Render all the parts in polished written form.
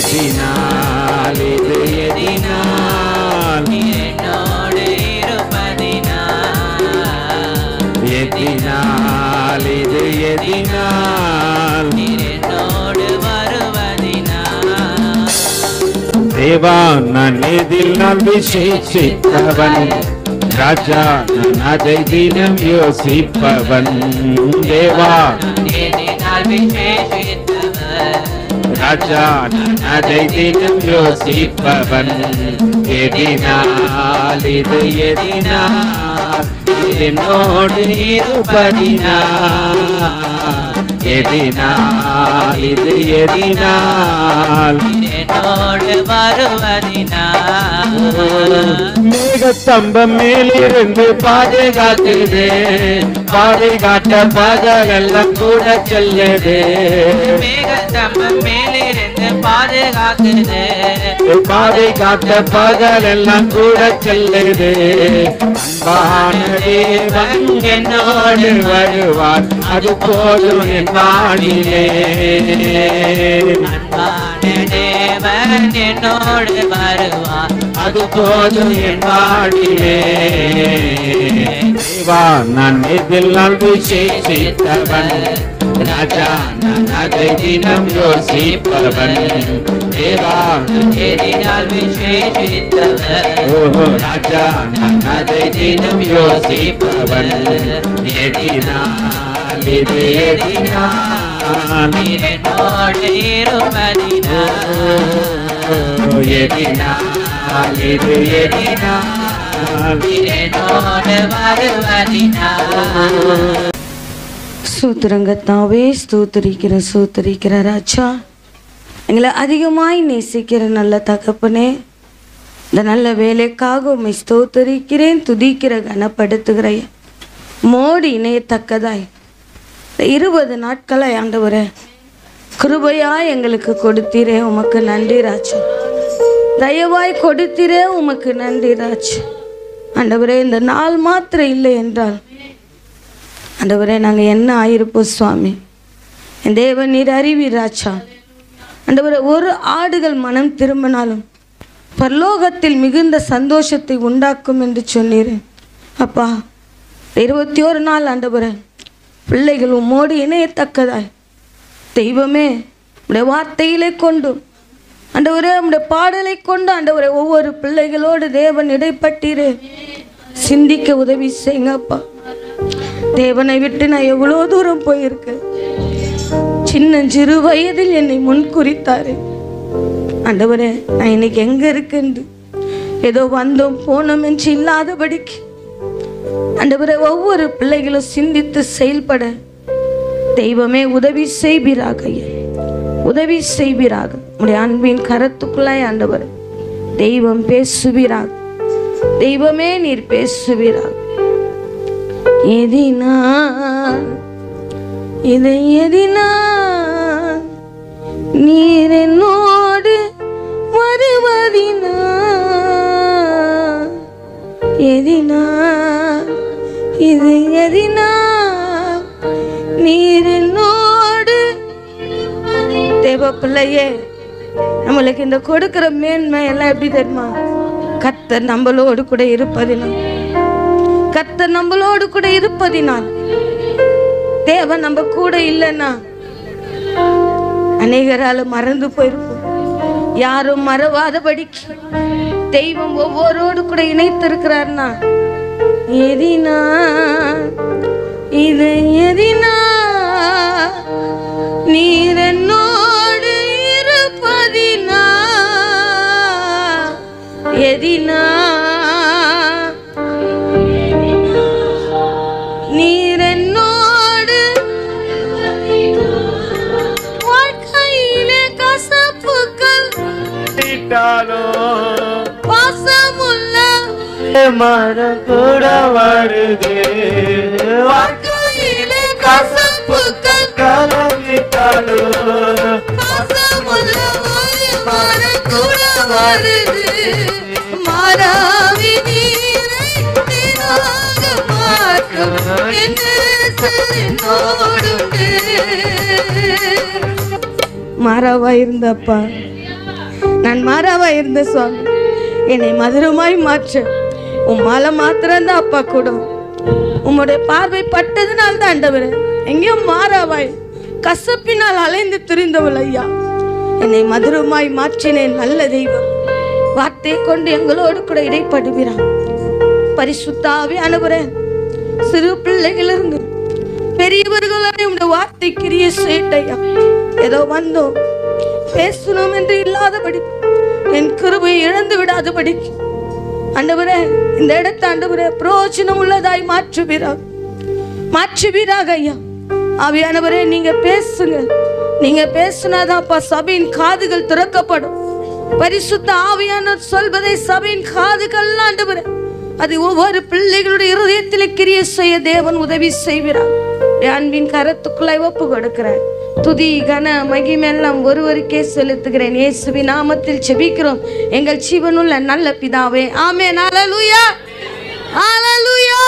எதினால் இது எதினால் என்னோடு இருப்பதினால் எதினால் இது எதினால் என்னோடு வருவதினால் தேவா நான் எதில் நான் விசேஷித்தவன் ராஜா நான் அதை தினம் யோசிப்பவன் தேவா எதினால் விசேஷித்தவர் ராஜா நான் அதை தினம் யோசிப்பவன் எதினால் இது எதினால் என்னோடு இருப்பதினால் எதினால் இது எதினால் என்னோடு வருவதினால் மேகஸ்தம்பம் மேலிருந்து பாதுகாக்குது பாதுகாட்ட பகலெல்லாம் கூட செல்லுது மேகஸ்தம்பம் மேலிருந்து பாதுகாக்குது பாதுகாட்ட பகலெல்லாம் கூட செல்லுது அன்பான தேவன் என்னோடு வருவார் அது போதும் என் வாணிலே அன்பான தேவன் என்னோடு வருவார் அது போதும் என் வாணிலே தேவா நான் இதில் நான் விசேஷித்தவன் ராஜா நான் அதை தினம் யோசிப்பவன் தேவா எதினால் விசேஷித்தவர் ஓஹோ ராஜா நான் அதை தினம் யோசிப்பவன் எதினால் இது எதினால் என்னோடு இருப்பதினால் எதினால் இது எதினால் என்னோடு வருவதினால் ஸ்தோத்திரங்கத்தாவே ஸ்தோத்திரிக்கிற ராஜா எங்களை அதிகமாய் நேசிக்கிற நல்ல தகப்பனே இந்த நல்ல வேலைக்காக உம்மை ஸ்தோத்திரிக்கிறேன் துதிக்கிற கனப்படுத்துகிற மோடி இணையத்தக்கதாய் 20 நாட்களை ஆண்டவரே கிருபையாய் எங்களுக்கு கொடுத்தீரே உமக்கு நன்றி ராஜா தயவாய் கொடுத்தீரே உமக்கு நன்றி ராஜா ஆண்டவரே இந்த நாள் மாத்திரம் இல்லை என்றால் ஆண்டவரே நாங்கள் என்ன ஆயிருப்போம் சுவாமி என் தேவன் நீர் அறிவீர் ராஜா ஆண்டவரே ஒரு ஆடுகள் மனம் திரும்பினாலும் பரலோகத்தில் மிகுந்த சந்தோஷத்தை உண்டாக்கும் என்று சொன்னீர் அப்பா 21 நாள் ஆண்டவரே பிள்ளைகள் உம்மோடு இணையத்தக்கதாய் தெய்வமே உடைய வார்த்தையிலே கொண்டு ஆண்டவரே உடைய பாடலை கொண்டு ஆண்டவரே ஒவ்வொரு பிள்ளைகளோடு தேவன் இடைப்பட்டீரே சிந்திக்க உதவி செய்யுங்கப்பா தேவனை விட்டு நான் எவ்வளோ தூரம் போயிருக்கேன் சின்னஞ்சிறு வயதில் என்னை முன்குறித்தாரு ஆண்டவரே நான் இன்னைக்கு எங்க இருக்கேன் ஏதோ வந்தோம் போனோம் என்று இல்லாதபடிக்கு ஆண்டவரே ஒவ்வொரு பிள்ளைகளும் சிந்தித்து செயல்பட தெய்வமே உதவி செய்வீராக உதவி செய்வீராக உடைய அன்பின் கரத்துக்குள்ளாய் ஆண்டவர் தெய்வம் பேசுவீராக தெய்வமே நீர் பேசுவீராக எதினால் இதை எதினால் நீர் என்னோடு வருவதினால் எதினால் இது எதினால் நீர் என்னோடு தேவ பிள்ளையே நம்மளுக்கு இந்த கொடுக்கிற மேன்மை எல்லாம் எப்படி தெரியுமா கர்த்தர் நம்மளோடு கூட இருப்பதினால் கர்த்தர் நம்மளோடு கூட இருப்பதினால் தேவன் நம்ம கூட இல்லைன்னா அநேகரால மறந்து போயிருப்போம் யாரும் மறவாதபடிக்கு தெய்வம் ஒவ்வொருவரோடு கூட இணைத்திருக்கிறார்னா எதினா இது எதினா நீர் என்னோடு இருப்பதினா எதினா நீர் என்னோடு வாழ்க்கையிலே கசப்புகள் பாசமுள்ள மரம் கூட வருது வாழ்க்கையிலே கசப்புகள் கலங்கிட்டாலும் பாசமுள்ள ஒரு மரம் கூட வருது மாறாவி நீரை நீராக மாற்றும் என் நேசனோடுண்டு. மாறாவா இருந்தப்பா நான் மாறாவா இருந்த சுவாமி, என்னை மதுரமாய் மாற்ற உம்மால மாத்திரம்தான் அப்பா கூட. உம்முடைய பார்வை பட்டதுனால தான் ஆண்டவரே. எங்கேயும் மாறாவாய் கசப்பினால் அலைந்து திரிந்தவள் ஐயா, என்னை மதுரமாய் மாற்றினேன். நல்ல தெய்வம் வார்த்தையை கொண்டு எங்களோடு கூட இடைப்படுகிறான். பரிசுத்த ஆவியானவரே, சிறு பிள்ளைகளிலிருந்து பெரியவர்களான உடைய வார்த்தை கிரிய செய்யட்டையா. ஏதோ வந்தோம் பேசணும் என்று இல்லாதபடி, என் கிருபையை இழந்து விடாதபடி ஆண்டவரே, இந்த இடத்தை ஆண்டவரே பிரயோஜனம் உள்ளதாய் மாற்றுவீராக ஐயா. ஆவியானவரே, நீங்க பேசுங்க. நீங்க பேசுனாதான்ப்பா சபையின் காதுகள் திறக்கப்படும். பரிசுத்த ஆவியானவர் சொல்வதை சபையின் காதுகள் ஆண்டவரே, அது ஒவ்வொரு பிள்ளைகளுடைய இருதயத்தில் கிரிய செய்ய தேவன் உதவி செய்கிறார். அன்பின் கரத்துக்குள்ளாய் ஒப்பு கொடுக்கிறேன். துதி கன மகிமெல்லாம் ஒருவருக்கே செலுத்துகிறேன். இயேசுவின் நாமத்தில் ஜெபிக்கிறோம் எங்கள் ஜீவனுள்ள நல்ல பிதாவே, ஆமென். அல்லேலூயா, அல்லேலூயா,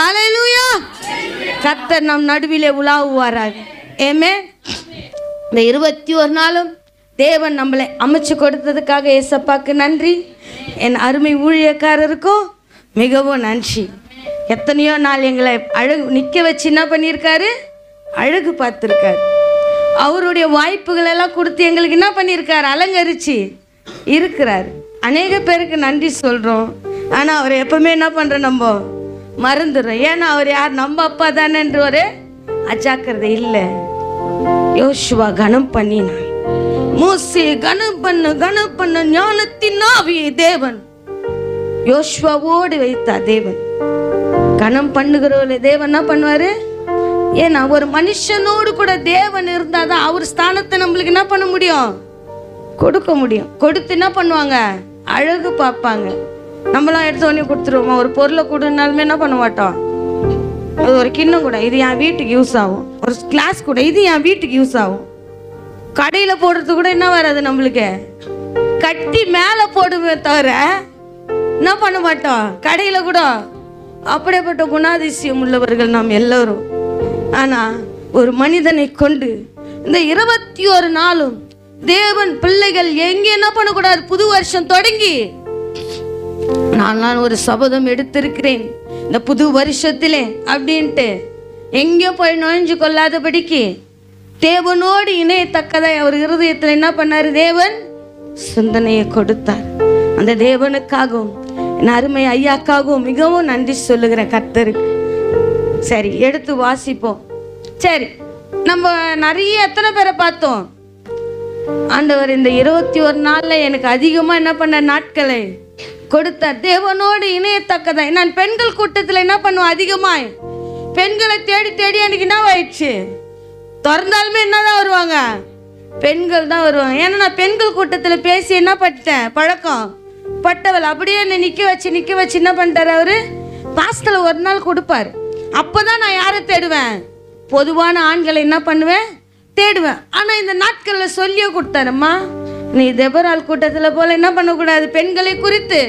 அல்லேலூயா. கர்த்தர் நம் நடுவிலே உலாவுவாராக. ஆமென். இந்த 21 நாளும் தேவன் நம்மளை அமைச்சு கொடுத்ததுக்காக ஏசப்பாக்கு நன்றி. என் அருமை ஊழியக்காரருக்கும் மிகவும் நன்றி. எத்தனையோ நாள் எங்களை அழகு நிற்க வச்சு என்ன பண்ணியிருக்காரு, அழகு பார்த்துருக்காரு. அவருடைய வாய்ப்புகள் எல்லாம் கொடுத்து எங்களுக்கு என்ன பண்ணியிருக்காரு, அலங்கரிச்சு இருக்கிறார். அநேக பேருக்கு நன்றி சொல்கிறோம், ஆனால் அவரை எப்பவுமே என்ன பண்ணுறோம், நம்ம மறந்துடுறோம். ஏன்னா அவர் யார், நம்ம அப்பா தானேன்ற ஒரு அஜாக்கிரதை இல்லை. யோசுவா கனம் பண்ணினான், மோசே கனம் பண்ண ஞானத்தின் ஆவியை தேவன் யோசுவாவோடு வைத்தார். தேவன் கனம் பண்ணுகிறவர்களே தேவன் என்ன பண்ணுவாரு, ஏன்னா ஒரு மனுஷனோடு கூட தேவன் இருந்தாதான் அவர் ஸ்தானத்தை நம்மளுக்கு என்ன பண்ண முடியும், கொடுக்க முடியும். கொடுத்து என்ன பண்ணுவாங்க, அழகு பார்ப்பாங்க. நம்மளாம் எடுத்த உடனே கொடுத்துருவோமா, ஒரு பொருளை கொடுனாலுமே என்ன பண்ண மாட்டோம், அது ஒரு கிண்ணம் கூட இது என் வீட்டுக்கு யூஸ் ஆகும், ஒரு கிளாஸ் கூட இது என் வீட்டுக்கு யூஸ் ஆகும். கடையில் போடுறது கூட என்ன வராது, நம்மளுக்கு கட்டி மேலே போடுவே தவிர என்ன பண்ண மாட்டோம், கடையில் கூட. அப்படிப்பட்ட குணாதிசயம் உள்ளவர்கள் நாம் எல்லோரும். ஆனால் ஒரு மனிதனை கொண்டு இந்த 21 நாளும் தேவன் பிள்ளைகள் எங்கே என்ன பண்ணக்கூடாது, புது வருஷம் தொடங்கி நான் ஒரு சபதம் எடுத்திருக்கிறேன் இந்த புது வருஷத்திலே அப்படின்ட்டு எங்கேயோ போய் நுழைஞ்சு கொள்ளாதபடிக்கு தேவனோடு இணையத்தக்கதாய் அவர் இருதயத்தில் என்ன பண்ணார், தேவன் சிந்தனையை கொடுத்தார். அந்த தேவனுக்காகவும் என் அருமை ஐயாக்காகவும் மிகவும் நன்றி சொல்லுகிறேன் கர்த்தருக்கு. சரி, எடுத்து வாசிப்போம். சரி, நம்ம நிறைய எத்தனை பேரை பார்த்தோம். ஆண்டவர் இந்த 21 நாளில் எனக்கு அதிகமாக என்ன பண்ண நாட்களை கொடுத்தார். தேவனோடு இணையத்தக்கதாய் நான் பெண்கள் கூட்டத்தில் என்ன பண்ணுவேன், அதிகமாய் பெண்களை தேடி தேடி எனக்கு என்ன ஆயிடுச்சு, திறந்தாலுமே என்னதான் வருவாங்க, பெண்கள் தான் வருவாங்க. ஏன்னா நான் பெண்கள் கூட்டத்தில் பேசி என்ன பண்ணிட்டேன், பழக்கம் பட்டவள். அப்படியே என்னை நிற்க வச்சு என்ன பண்ணிட்டார் அவரு, மாசத்துல ஒரு நாள் கொடுப்பார். அப்போதான் நான் யாரை தேடுவேன், பொதுவான ஆண்களை என்ன பண்ணுவேன், தேடுவேன். ஆனால் இந்த நாட்களில் சொல்லியே கொடுத்தாரும்மா, நீ தெபரால் கூட்டத்தில் போல என்ன பண்ணக்கூடாது, பெண்களை குறித்து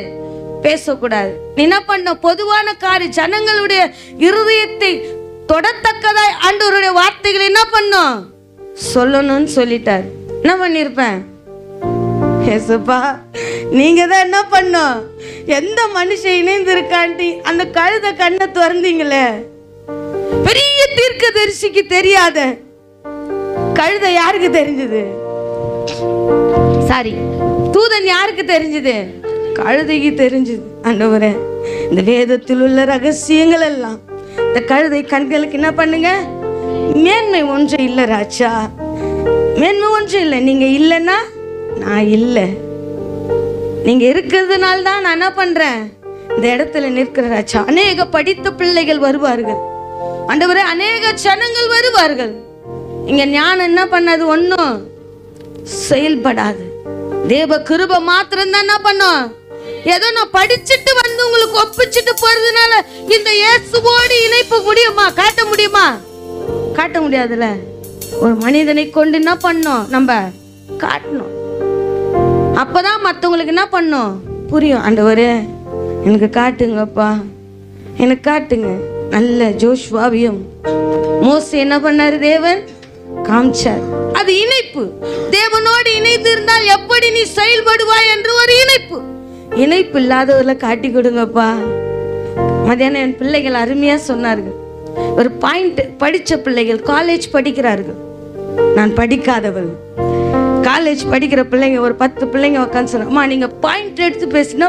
பேசக்கூடாது. நீ என்ன பண்ண, பொதுவான ஜனங்களுடைய இருதயத்தை தொடத்தக்கதாய் ஆண்டவருடைய வார்த்தைகளை என்ன பண்ணும், சொல்லணும்னு சொல்லிட்டார். என்ன பண்ணியிருப்பேன், ஏசப்பா நீங்க தான் என்ன பண்ணோம், எந்த மனுஷன் இணைந்து இருக்காண்டி அந்த கழுத கண்ணை திறந்தீங்களே. பெரிய தீர்க்கதரிசிக்கு தெரியாத கழுத யாருக்கு தெரிஞ்சது, சாரி தூதன் யாருக்கு தெரிஞ்சது, கழுதைக்கு தெரிஞ்சது. ஆண்டவரே, இந்த வேதத்தில் உள்ள ரகசியங்கள் எல்லாம் இந்த கழுதை கண்களுக்கு என்ன பண்ணுங்க, மேன்மை ஒன்றும் இல்லை ராஜா, மேன்மை ஒன்றும் இல்லை. நீங்க இல்லைன்னா நான் இல்லை, நீங்க இருக்கிறதுனால தான் நான் என்ன பண்றேன், இந்த இடத்துல நிற்கிற ராஜா. அநேக படித்த பிள்ளைகள் வருவார்கள் ஆண்டவரே, அநேக ஜனங்கள் வருவார்கள். இங்க ஞானம் என்ன பண்ணாது, ஒன்றும் செயல்படாது. தேவ கிருபை மாத்திரம் தான் என்ன பண்ணும், ஏதோ நான் படிச்சுட்டு வந்து உங்களுக்கு ஒப்பிச்சுட்டு போறதுனால இந்த இயேசுவோடு இணைப்பு முடியுமா, காட்ட முடியுமா, காட்ட முடியாதுல்ல. ஒரு மனிதனை கொண்டு என்ன பண்ணோம், நம்ம காட்டணும். அப்பதான் மற்றவங்களுக்கு என்ன பண்ணும், புரியும். ஆண்டவரே எனக்கு காட்டுங்கப்பா, எனக்கு காட்டுங்க. நல்ல ஜோஷ்வாவியும் மோசே என்ன பண்ணாரு, தேவன் காமிச்சார். அது இணைப்பு, தேவனோடு என்னோடு இணைந்து இருந்தால் எப்படி நீ செயல்படுவாய் என்று ஒரு இணைப்பு இல்லாதவர்களை காட்டி கொடுங்கப்பா. மதியானம் என் பிள்ளைகள் அருமையா சொன்னார்கள். ஒரு பாயிண்ட், படிச்ச பிள்ளைகள் காலேஜ் படிக்கிறார்கள், நான் படிக்காதவள். காலேஜ் படிக்கிற பிள்ளைங்க ஒரு 10 பிள்ளைங்க உட்காந்து சொன்னா, நீங்க பாயிண்ட் எடுத்து பேசுனா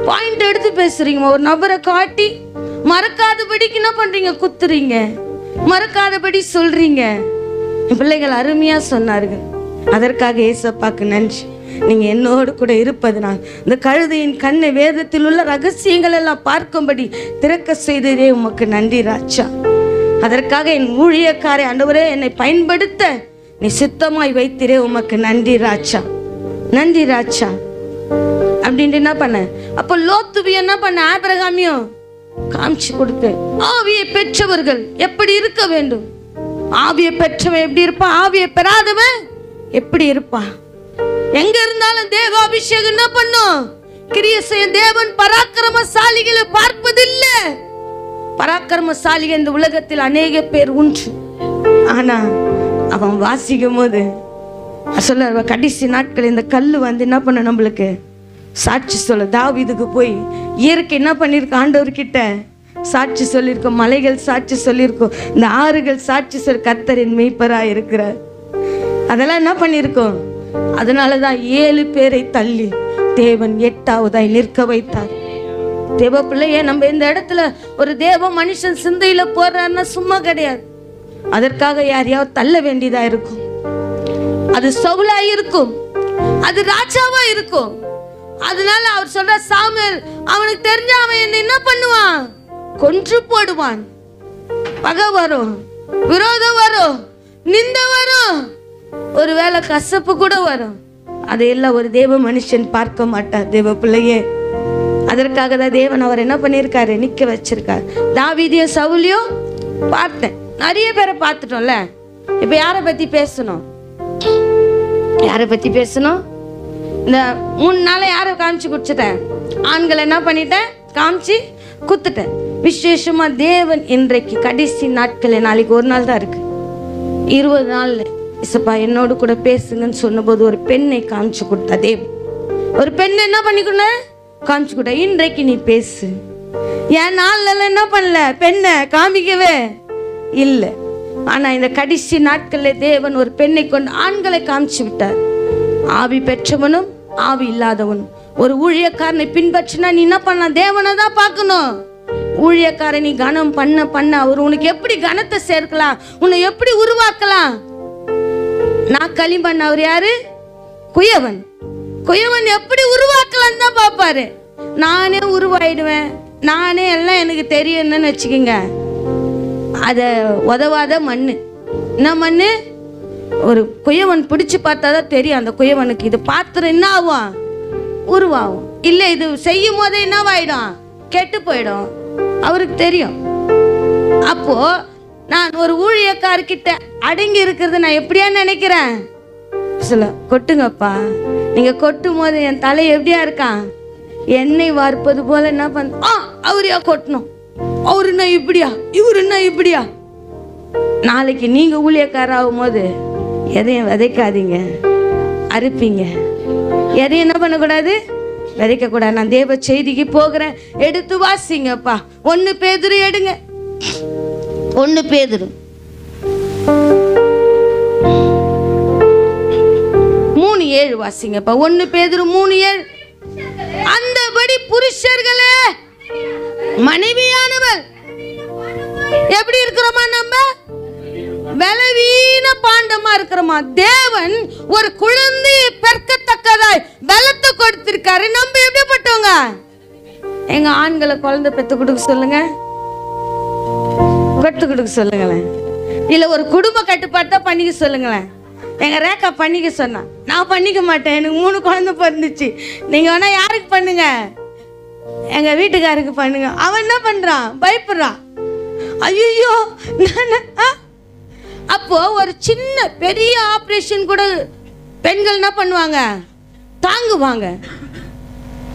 பாயிண்ட் எடுத்து பேசுறீங்க. ஒரு நபரை காட்டி மறக்காதபடிக்கு என்ன பண்றீங்க, குத்துறீங்க, மறக்காதபடி சொல்றீங்க. என் பிள்ளைகள் அருமையா சொன்னார்கள். அதற்காக ஏசப்பாக்கு நன்றி. நீங்க என்னோடு கூட இருப்பதுனால் இந்த கழுதையின் கண்ணை வேதத்தில் உள்ள ரகசியங்கள் எல்லாம் பார்க்கும்படி திறக்க செய்ததே உமக்கு நன்றி ராஜா. அதற்காக என் ஊழியக்காரை ஆண்டவரே என்னை பயன்படுத்த நீ சித்தமாய் வைத்திரே உமக்கு நன்றி ராஜா, நன்றி ராஜா. அப்படின்ட்டு என்ன பண்ண, அப்போ லோத்துவி என்ன பண்ண, ஆபிரகாமியும் காமிச்சு கொடுத்து, ஆவியை பெற்றவர்கள் எப்படி இருக்க வேண்டும், ஆவியை பெற்றவன் எப்படி இருப்பா, ஆவியை பெறாதவன் எப்படி இருப்பா. எங்க இருந்தாலும் தேவாபிஷேகம் என்ன பண்ணும், கிரியை செய்ய. தேவன் பராக்கிரமசாலிகளை பார்ப்பதில்லை. பராக்கிரமசாலிகள் இந்த உலகத்தில் அநேக பேர் உண்டு. ஆனா அவன் வாசிக்கும் போது சொல்ல, கடைசி நாட்கள் இந்த கல்லு வந்து என்ன பண்ண, நம்மளுக்கு சாட்சி சொல்ல. தாவீதுக்கு போய் இயற்கை என்ன பண்ணிருக்க, ஆண்டவர்கிட்ட சாட்சி சொல்லியிருக்கோம், மலைகள் சாட்சி சொல்லியிருக்கோம், இந்த ஆறுகள் சாட்சி சொல் கர்த்தரின் மெய்ப்பராய் இருக்கிறார். அதெல்லாம் என்ன பண்ணியிருக்கோம். அதனாலதான் 7 பேரை தள்ளி தேவன் 8ஆவதாய் நிற்க வைத்தார். தேவ பிள்ளையே, நம்ம இந்த இடத்துல ஒரு தேவ மனுஷன் சிந்தையில போறாருன்னா சும்மா கிடையாது. அதற்காக யாரையாவது தள்ள வேண்டியதா இருக்கும். அது சவுலா இருக்கும், அது ராஜாவா இருக்கும். அதனால அவர் சொல்ற, சாமுவேல் அவனுக்கு தெரிஞ்ச அவன் என்ன பண்ணுவான், கொன்று போடுவான். பகை வரும், விரோதம் வரும், நிந்த வரும், ஒருவேளை கசப்பு கூட வரும். அதையெல்லாம் ஒரு தேவ மனுஷன் பார்க்க மாட்டார். தேவ பிள்ளையே, அதற்காக தான் தேவன் அவர் என்ன பண்ணியிருக்காரு, நிக்க வச்சிருக்காரு. தாவீதையும் சவுலையும் பார்த்தேன், நிறைய பேரை பார்த்துட்டோம்ல. இப்ப யாரை பத்தி பேசணும், யாரை பத்தி பேசணும்? இந்த 3 நாளை யாரை காமிச்சு குடிச்சிட்டேன், ஆண்களை என்ன பண்ணிட்டேன், காமிச்சு குத்துட்டேன். விசேஷமா தேவன் இன்றைக்கு கடைசி நாட்கள், நாளைக்கு ஒரு நாள் தான் இருக்கு, 20 நாள்ல இசப்பா என்னோடு கூட பேசுங்கன்னு சொன்னபோது ஒரு பெண்ணை காமிச்சு கொடுத்தா தேவன். ஒரு பெண்ணை என்ன பண்ணிக்கொண்ட காமிச்சு கொடுத்தா, இன்றைக்கு நீ பேசு. என் நாள்ல என்ன பண்ணல, பெண்ணை காமிக்கவே இல்லை. ஆனா இந்த கடைசி நாட்கள்ல தேவன் ஒரு பெண்ணை கொண்டு ஆண்களை காமிச்சு விட்டார். ஆவி பெற்றவனும் ஆவி இல்லாதவனும். ஒரு ஊழியக்காரனை பின்பற்றினா நீ என்ன பண்ணலாம், தேவனை தான் பார்க்கணும். ஊழியக்காரன் நீ கனம் பண்ண பண்ண அவர் உனக்கு எப்படி கனத்தை சேர்க்கலாம், உன்னை எப்படி உருவாக்கலாம். நான் களிமண், அவர் யாரு, குயவன். குயவன் எப்படி உருவாக்கலாம் தான் பார்ப்பாரு. நானே உருவாயிடுவேன், நானே எல்லாம் எனக்கு தெரியும்னு வச்சுக்கோங்க, அத உதவாத மண்ணு. என்ன மண்ணு, ஒரு குயவன் பிடிச்சு பார்த்தாதான் தெரியும் அந்த குயவனுக்கு இது பாத்திரம் என்ன ஆகும், உருவாகும். இல்ல இது செய்யும் போதே என்னவாயிடும், கெட்டு போயிடும், அவருக்கு தெரியும். அப்போ நான் ஒரு ஊழியக்காரர்கிட்ட அடங்கி இருக்கிறது நான் எப்படியா நினைக்கிறேன், சொல்ல கொட்டுங்கப்பா. நீங்க கொட்டும் போது என் தலை எப்படியா இருக்கான், எண்ணெய் வார்ப்பது போல என்ன பண்ண, அவரையா கொட்டணும், அவருன்னா இப்படியா, இவருன்னா இப்படியா. நாளைக்கு நீங்க ஊழியக்கார ஆகும் போது எதையும் விதைக்காதீங்க, அறுப்பீங்க. எதையும் என்ன பண்ணக்கூடாது, விதைக்க கூடாது. நான் தேவ செய்திக்கு போகிறேன், எடுத்து வாசிங்கப்பா. 1 பேதுரு எடுங்க, 1 பேதுரு 3:7 வாசிங்கப்பா. 1 பேதுரு 3:7. அந்தபடி புருஷர்களே மனைவியானவர் எப்படி இருக்கிறோமா, நம்ம பலவீன பாண்டமா இருக்கிறோமா. தேவன் ஒரு குழந்தையை பெற்கத்தக்கதாய் பலத்தை கொடுத்திருக்காரு. நம்ம எப்படிப்பட்டவங்க, எங்க ஆண்களை குழந்தை பெத்து கொடுக்க சொல்லுங்க, பெத்து கொடுக்க சொல்லுங்களேன். இல்ல ஒரு குடும்ப கட்டுப்பாட்டை பண்ணிக்க சொல்லுங்களேன். எங்க ரேக்கா பண்ணிக்க சொன்னா, நான் பண்ணிக்க மாட்டேன், எனக்கு 3 குழந்தை பிறந்துச்சு. நீங்க வேணா யாருக்கு பண்ணுங்க, எங்க வீட்டுக்காருக்கு பண்ணுங்க. அவன் என்ன பண்றான், பயப்படுறான். ஐயோ, அப்போ ஒரு சின்ன பெரிய ஆபரேஷன் கூட பெண்கள் என்ன பண்ணுவாங்க, தாங்குவாங்க.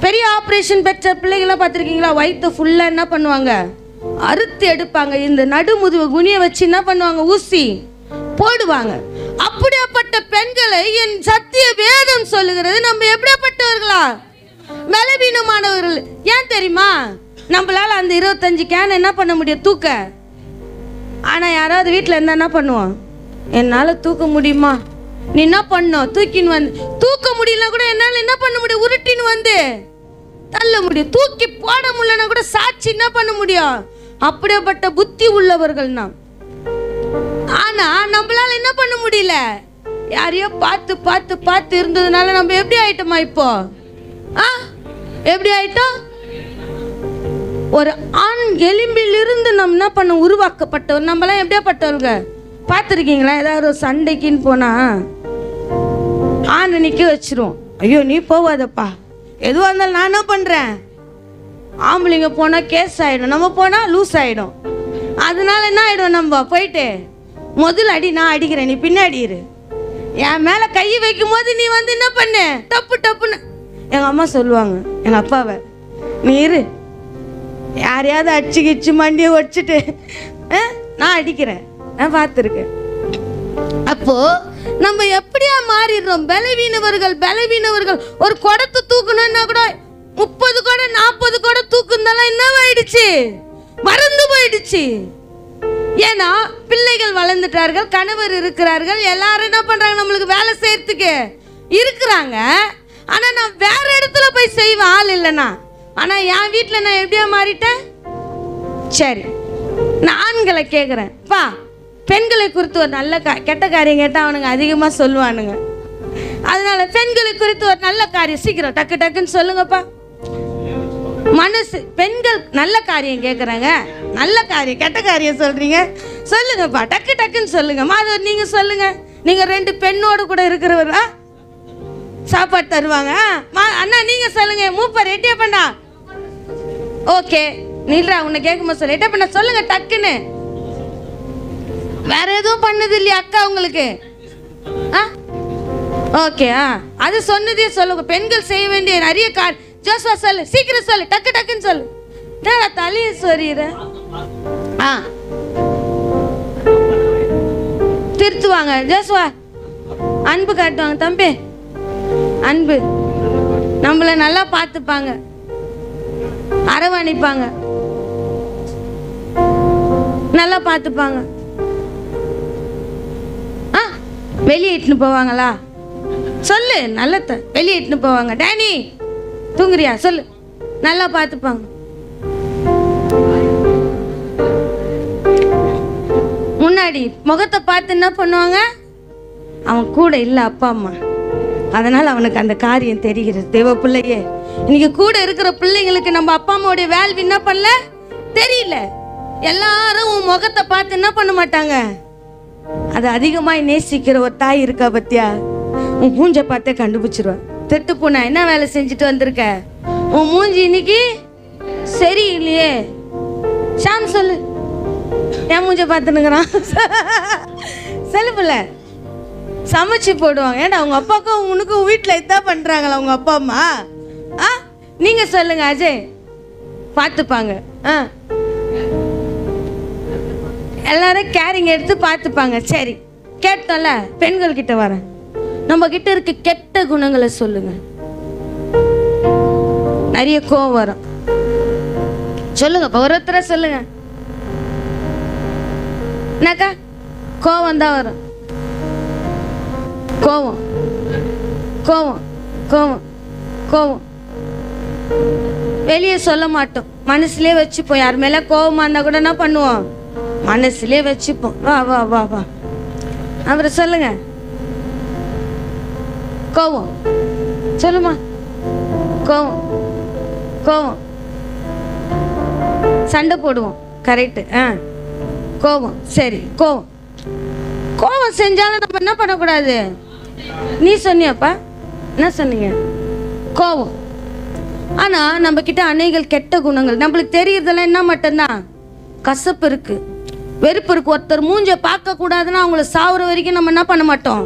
பெரிய ஆபரேஷன் பெற்ற பிள்ளைகளை பார்த்துருக்கீங்களா, வயிற்று ஃபுல்லா என்ன பண்ணுவாங்க, அறுத்து எடுப்பாங்க. இந்த நடுமுதுகு குனிய வச்சு என்ன பண்ணுவாங்க, ஊசி போடுவாங்க. அப்படியே அப்படிப்பட்ட பெண்களை என் சத்திய வேதம் சொல்லுகிறது. நம்ம எப்படிப்பட்டவர்களா? பலவீனமானவர்கள். ஏன் தெரியுமா? நம்மளால அந்த 25 கேன் என்ன பண்ண முடியும்? தூக்க. ஆனா யாராவது வீட்டில் இருந்தா என்ன பண்ணுவோம்? என்னால தூக்க முடியுமா? நீ என்ன பண்ணும்? தூக்கின்னு வந்து தூக்க முடியல கூட என்னால என்ன பண்ண முடியும்? உருட்டின்னு வந்து தள்ள முடியும். தூக்கி போட முடியலன்னா கூட சாட்சி என்ன பண்ண முடியும்? அப்படிப்பட்ட புத்தி உள்ளவர்கள் நாம். ஆனா நம்மளால என்ன பண்ண முடியல? யாரையோ பார்த்து பார்த்து பார்த்து இருந்ததுனால நம்ம எப்படி ஆயிட்டோமா? இப்போ எப்படி ஆயிட்டோம்? ஒரு ஆண் எலும்பில் இருந்து நம்ம என்ன பண்ண உருவாக்கப்பட்டவர். நம்மளாம் எப்படியாப்பட்டவங்க பார்த்துருக்கீங்களா? ஏதாவது ஒரு சண்டைக்குன்னு போனா ஆணை நிற்க வச்சிருவோம். ஐயோ நீ போவாதப்பா, எதுவாக இருந்தாலும் நான் என்ன பண்ணுறேன்? ஆம்பளைங்க போனால் கேஸ் ஆகிடும், நம்ம போனால் லூஸ் ஆகிடும். அதனால என்ன ஆகிடும்? நம்ம போயிட்டு முதல் அடி நான் அடிக்கிறேன், நீ பின்னாடி இரு. என் மேலே கை வைக்கும் போது நீ வந்து என்ன பண்ணு? டப்பு டப்புன்னு. எங்கள் அம்மா சொல்லுவாங்க எங்கள் அப்பாவை, நீ இரு, யாரையாவது அடிச்சு கிச்சு மண்டியை வச்சுட்டு நான் அடிக்கிறேன், நான் பார்த்துருக்கேன். அப்போ நம்ம எப்படியா மாறிடுறோம்? பலவீனவர்கள். ஒரு குடத்தை தூக்கணும்னா கூட 30 குடம் 40 குடம் தூக்குனால என்னவாயிடுச்சு? மறந்து போயிடுச்சு. ஏன்னா பிள்ளைகள் வளர்ந்துட்டார்கள், கணவர் இருக்கிறார்கள், எல்லாரும் என்ன பண்றாங்க? நம்மளுக்கு வேலை செய்யறதுக்கு இருக்கிறாங்க. ஆனா நான் வேற இடத்துல போய் செய்வேன் ஆள் இல்லைன்னா. ஆனா என் வீட்டில் நான் எப்படியா மாறிட்டேன்? சரி, நான் ஆண்களை கேட்குறேன், பா பெண்களை குறித்து ஒரு நல்ல கெட்ட காரியம் கேட்டால் அவனுங்க அதிகமாக சொல்லுவானுங்க. அதனால பெண்களை குறித்து ஒரு நல்ல காரியம் சீக்கிரம் டக்கு டக்குன்னு சொல்லுங்கப்பா. மனசு பெண்கள் நல்ல காரியம் கேட்குறாங்க, நல்ல காரியம் கெட்ட காரியம் சொல்றீங்க, சொல்லுங்கப்பா டக்கு டக்குன்னு சொல்லுங்க. மாதவர் நீங்க சொல்லுங்க. நீங்க 2 பெண்ணோடு கூட இருக்கிறவரா? சாப்பாடு தருவாங்க. அண்ணா நீங்க சொல்லுங்க. மூப்பர் ரெட்டியா பண்ணா ஓகே நீல்ரா உன்னை கேட்கும்போது சொல்லு. ரெட்டியா பண்ண சொல்லுங்க டக்குன்னு. வேற எதுவும் பண்ணது இல்லையா அக்கா உங்களுக்கு? ஓகே அது சொன்னதே சொல்லுங்க. பெண்கள் செய்ய வேண்டிய நிறைய ஜோஸ்வா சொல்லு, சீக்கிரம் சொல்லு, டக்கு டக்குன்னு சொல்லு. தலையை சொறிற திருத்துவாங்க. ஜோஸ்வா அன்பு காட்டுவாங்க. தம்பி அன்பு, நம்மள நல்லா பார்த்துப்பாங்க, அரவணைப்பாங்க, நல்லா பார்த்துப்பாங்க. வெளியே இட்டுன்னு போவாங்களா? சொல்லு. நல்ல வெளியே இட்டுன்னு போவாங்க. டேனி தூங்குறியா? சொல்லு. நல்லா பார்த்துப்பாங்க. முன்னாடி முகத்தை பார்த்து என்ன பண்ணுவாங்க? அவன் கூட இல்லை அப்பா அம்மா, அதனால அவனுக்கு அந்த காரியம் தெரிகிறது. தேவ பிள்ளையே, இன்னைக்கு கூட இருக்கிற பிள்ளைங்களுக்கு நம்ம அப்பா அம்மாவுடைய வேல்யூ என்ன பண்ணல தெரியல. எல்லாரும் உன் முகத்தை பார்த்து என்ன பண்ண மாட்டாங்க? அது அதிகமாய் நேசிக்கிற ஒரு தாய் இருக்கா பத்தியா? உன் மூஞ்ச பார்த்தே கண்டுபிடிச்சிருவான். திட்டு பூனா என்ன வேலை செஞ்சுட்டு வந்திருக்க? உன் மூஞ்சி இன்னைக்கு சரி இல்லையே. ஷாம் சொல்லு. என் மூஞ்ச பார்த்துனுங்கிறான். சொல்லு பிள்ளை. சமைச்சு போடுவாங்க. ஏன்னா அவங்க அப்பாவுக்கும் உனக்கும் வீட்டில் இதான் பண்ணுறாங்களா உங்கள் அப்பா அம்மா? நீங்கள் சொல்லுங்க அஜய். பார்த்துப்பாங்க. எல்லாரும் கேரிங் எடுத்து பார்த்துப்பாங்க. சரி கேட்டோம்ல, பெண்கள் கிட்ட வரேன். நம்ம கிட்ட இருக்க கெட்ட குணங்களை சொல்லுங்க. நிறைய கோவம் வரும். சொல்லுங்க, ஒருத்தர சொல்லுங்க. என்னக்கா? கோவம் தான் வரும். கோவம் கோவம் கோவம் கோவம் வெளியே சொல்ல மாட்டோம், மனசுலயே வச்சுப்போம். யார் மேல கோவமா இருந்தா கூட என்ன பண்ணுவோம்? மனசுலயே வச்சுப்போம். வா வா வா வா. அப்புறம் சொல்லுங்க. கோவம் சொல்லுமா. கோவம் கோவம் சண்டை போடுவோம். கரெக்டு. கோவம். சரி, கோவம் கோவம் செஞ்சாலும் நம்ம என்ன பண்ணக்கூடாது? நீ சொன்னியாப்பா? என்ன சொன்னீங்க? கோவம். ஆனா நம்ம கிட்ட அநேக கெட்ட குணங்கள் நம்மளுக்கு தெரியறதெல்லாம் என்ன மட்டும்தான்? கசப்பு இருக்கு, வெறுப்பு இருக்கு. ஒருத்தர் மூஞ்ச பார்க்க கூடாதுன்னா அவங்கள சாவுற வரைக்கும் நம்ம என்ன பண்ண மாட்டோம்?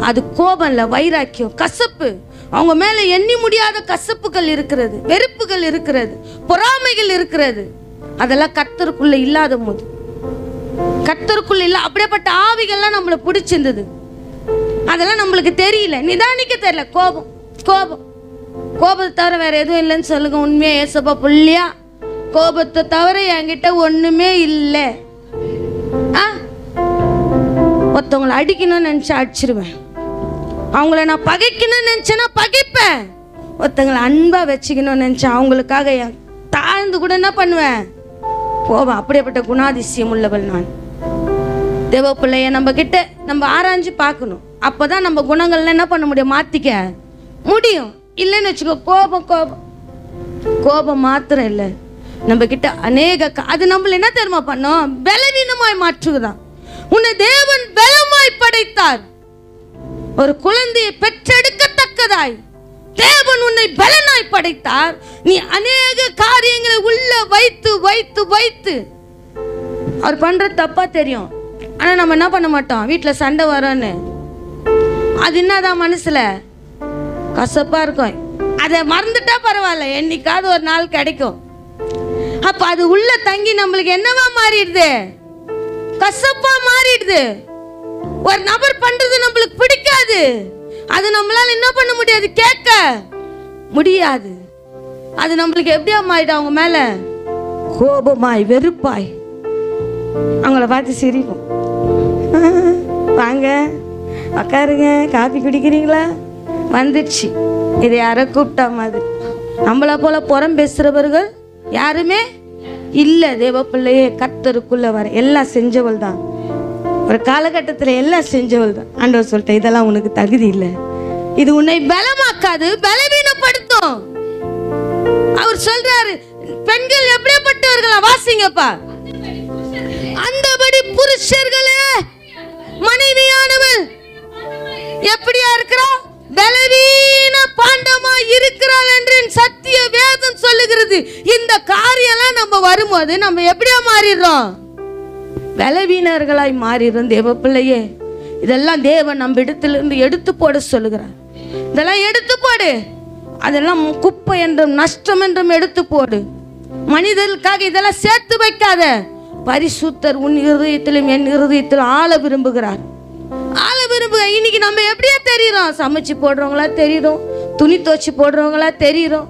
அது கோபம் இல்ல, வைராக்கியம், கசப்பு. அவங்க மேல எண்ணி முடியாத கசப்புகள் இருக்கிறது, வெறுப்புகள் இருக்கிறது, பொறாமைகள் இருக்கிறது. அதெல்லாம் கர்த்தருக்குள்ள இல்லாத போது, கர்த்தருக்குள்ள இல்ல அப்படியேப்பட்ட ஆவிகள்லாம் நம்மளை பிடிச்சிருந்தது. அதெல்லாம் நம்மளுக்கு தெரியல, நிதானிக்க தெரியல. கோபம் கோபம் கோபத்தை தவிர வேற எதுவும் இல்லைன்னு சொல்லுங்க. உண்மையா ஏசப்பா புள்ளியா? கோபத்தை தவிர என்கிட்ட ஒண்ணுமே இல்லை. ஒருத்தவங்களை அடிக்கணும்னு நினைச்சா அடிச்சிருவேன், அவங்கள நான் பகைக்கணும்னு நினைச்சேன்னா பகைப்பேன். ஒருத்தவங்களை அன்பா வச்சுக்கணும்னு நினைச்சேன் அவங்களுக்காக தாழ்ந்து கூட என்ன பண்ணுவேன், போவேன். அப்படிப்பட்ட குணாதிசயம் உள்ளவள் நான். தேவ பிள்ளைய நம்ம கிட்ட நம்ம ஆராய்ஞ்சு பார்க்கணும். அப்பதான் நம்ம குணங்கள்ல என்ன பண்ண முடியும், மாத்திக்க முடியும். இல்லைன்னு வச்சுக்கோ, கோபம் கோபம் கோபம் மாத்திரம் இல்லை, நம்ம கிட்ட அநேக அது நம்மள என்ன தெரியுமா பண்ணோம், பலவீனமாய் மாற்றுதான். உன்னை தேவன் பலமாய் படைத்தார். ஒரு குழந்தையை பெற்றெடுக்கத்தக்கதாய் தேவன் உன்னை பலனாய் படைத்தார். நீ அநேக காரியங்களை உள்ள வைத்து வைத்து வைத்து அவர் பண்ற தப்பா தெரியும். ஆனா நம்ம என்ன பண்ண மாட்டோம், வீட்டுல சண்டை வரோன்னு அது என்னதான் மனசுல கசப்பா இருக்கும். அதை மறந்துட்டா பரவாயில்ல, என்னைக்காவது ஒரு நாள் கிடைக்கும். அப்ப அது உள்ள தங்கி நம்மளுக்கு என்னவா மாறிடுது, கசப்பா மாறிடுது. ஒரு நபர் பண்றது நம்மளுக்கு பிடிக்காது, அது நம்மளால என்ன பண்ண முடியாது, கேட்க முடியாது. அது நம்மளுக்கு எப்படியா மாறிடும், அவங்க மேல கோபமாய் வெறுப்பாய். அவங்கள பார்த்து சிரிக்கும், வாங்க உக்காருங்க, காபி குடிக்கிறீங்களா, வந்துடுச்சு. இதை யாரோ கூப்பிட்டா மாதிரி. நம்மள போல புறம் பேசுறவர்கள் யாருமே இல்லை. தேவ பிள்ளையே கர்த்தருக்குள்ள வர எல்லாம் செஞ்சவள் தான். ஒரு காலகட்டத்தில் எல்லாம் செஞ்சவள் தான். ஆண்டவர் சொல்லிட்ட, இதெல்லாம் உனக்கு தகுதி இல்லை, இது உன்னை பலமாக்காது, பலவீனப்படுத்தும். அவர் சொல்றாரு, பெண்கள் எப்படிப்பட்டவர்களா, வாசிங்கப்பா. அந்தபடி புருஷர்களே மனைவியானவள் எப்படியா இருக்கிறா, பலவீன பாண்டமா இருக்கிறாள் என்று சத்திய வேதம் சொல்லுகிறது. இந்த காரியம்லாம் நம்ம வரும்போது நம்ம எப்படியா மாறிடுறோம், பலவீனர்களாய் மாறிடும். தேவ பிள்ளையே, இதெல்லாம் தேவன் நம்ம இடத்திலிருந்து எடுத்து போட சொல்லுகிறார். இதெல்லாம் எடுத்து போடு, அதெல்லாம் குப்பை என்றும் நஷ்டம் என்றும் எடுத்து போடு. மனிதர்களுக்காக இதெல்லாம் சேர்த்து வைக்காத. பரிசுத்தர் உன் இருதயத்திலும் என் இருதயத்திலும் ஆள விரும்புகிறார், ஆள விரும்புக. இன்னைக்கு நம்ம எப்படியா தெரியுறோம், சமைச்சு போடுறவங்களா தெரியும், துணி துவச்சி போடுறவங்களா தெரியும்.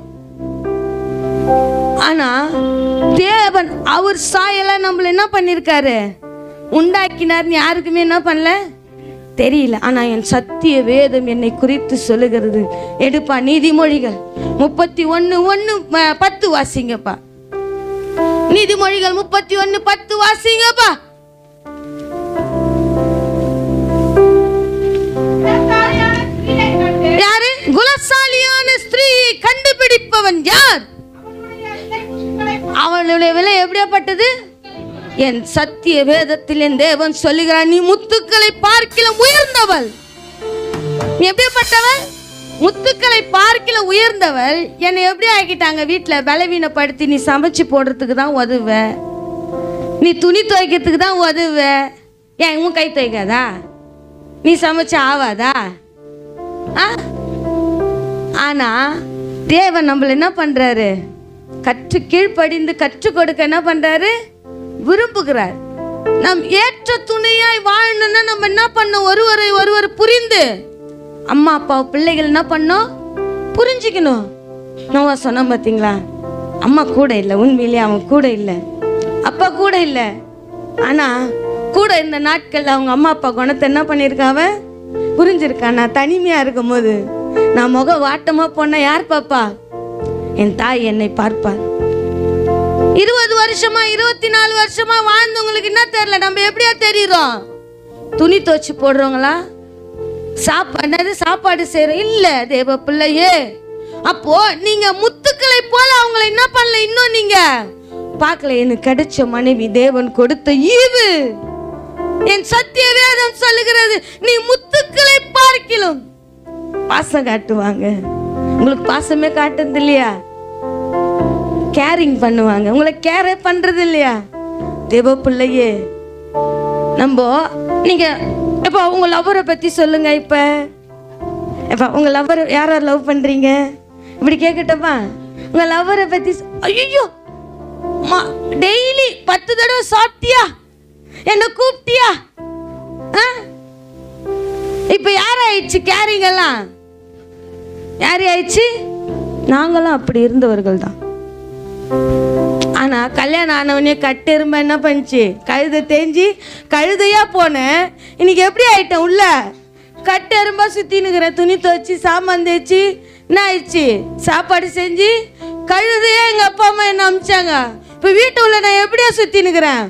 ஆனா தேவன் அவர் சாயலா நம்மள என்ன பண்ணிருக்காரு, உண்டாக்கினார். யாருக்குமே என்ன பண்ணல தெரியல. ஆனா என் சத்திய வேதம் என்னை குறித்து சொல்லுகிறது. எடுப்பா நீதிமொழிகள் 31:1-10 வாசிங்கப்பா. நீதிமொழிகள் 31:10 வாசிங்கப்பா. யாரு குலசாலியான ஸ்திரீயை கண்டுபிடிப்பவன் யார், அவளுடைய விலை எப்படியாப்பட்டது. என் சத்திய வேதத்தில் என் தேவன் சொல்லுகிறார், நீ முத்துக்களை பார்க்கிலும் உயர்ந்தவள். நீ எப்படியாப்பட்டவள், முத்துக்களை பார்க்கில உயர்ந்தவள். என்னை எப்படி ஆக்கிட்டாங்க வீட்டில், பலவீனப்படுத்தி. நீ சமைச்சு போடுறதுக்கு தான் உதவ, நீ துணி துவைக்கிறதுக்கு தான் உதவ. ஏன் உன் கை துவைக்காதா, நீ சமைச்சு ஆவாதா? ஆனா தேவன் நம்மள என்ன பண்றாரு, கற்று கீழ்ப்படிந்து கற்றுக் கொடுக்க என்ன பண்றாரு, விரும்புகிறார். நம் ஏற்ற துணையாய் வாழணும்னா நம்ம என்ன பண்ணோம், ஒருவரை ஒருவர் புரிந்து, அம்மா அப்பா பிள்ளைகள் என்ன பண்ணோம், புரிஞ்சுக்கணும். நோவா சொன்ன பார்த்தீங்களா, அம்மா கூட இல்லை, உண்மையிலேயே அவன் கூட இல்லை, அப்பா கூட இல்லை. ஆனா கூட இந்த நாட்கள் அவங்க அம்மா அப்பா குணத்தை என்ன பண்ணியிருக்காவ, புரிஞ்சிருக்கா. நான் தனிமையா இருக்கும் போது நான் முக வாட்டமா போன யார் பாப்பா, என் தாய் என்னை பார்ப்பார். 20 வருஷமா 24 வருஷமா வாழ்ந்தவங்களுக்கு என்ன தெரியல, நம்ம எப்படியா தெரியுறோம், துணி துவச்சி போடுறவங்களா, சாப்பாடு செய்யறோம் இல்ல. தேவ பிள்ளையே, அப்போ நீங்க முத்துக்களை போல அவங்களை என்ன பண்ணல, இன்னும் நீங்க பார்க்கல. எனக்கு கிடைச்ச மனைவி தேவன் கொடுத்த ஈவு. என் சத்திய வேதம் சொல்லுகிறது, நீ முத்துக்களை பார்க்கிலும் பாசம் காட்டுவாங்க. உங்களுக்கு பாசமே காட்டுறது இல்லையா, கேரிங் பண்ணுவாங்க, உங்களை கேரே பண்றது இல்லையா. தேவ பிள்ளையே, நம்ம நீங்க இப்ப உங்க லவ்வரை பத்தி சொல்லுங்க. இப்ப உங்க லவ்வர் யார லவ் பண்றீங்க, இப்படி கேட்கட்டப்பா. உங்க லவ்வரை பத்தி, ஐயோ டெய்லி 10 தடவை சாப்பிட்டியா, என்ன கூப்பிட்டியா, இப்ப யாராயிடுச்சு கேரிங்கெல்லாம்? யார் ஆயிடுச்சு? நாங்களும் அப்படி இருந்தவர்கள் தான். ஆனா கல்யாணம் ஆனவனே கட்டெரும்ப என்ன பண்ணுச்சு? கழுதை தேஞ்சி கழுதையா போனேன். இன்னைக்கு எப்படி ஆயிட்டேன்? உள்ள கட்டெரும்பா சுத்தினுக்கிறேன். துணி துவச்சி சாமான் தேய்ச்சி என்ன ஆயிடுச்சு? சாப்பாடு செஞ்சு கழுதையா எங்க அப்பா அம்மா என்ன அமிச்சாங்க. இப்ப வீட்டு உள்ள நான் எப்படியா சுத்தினுக்கிறேன்?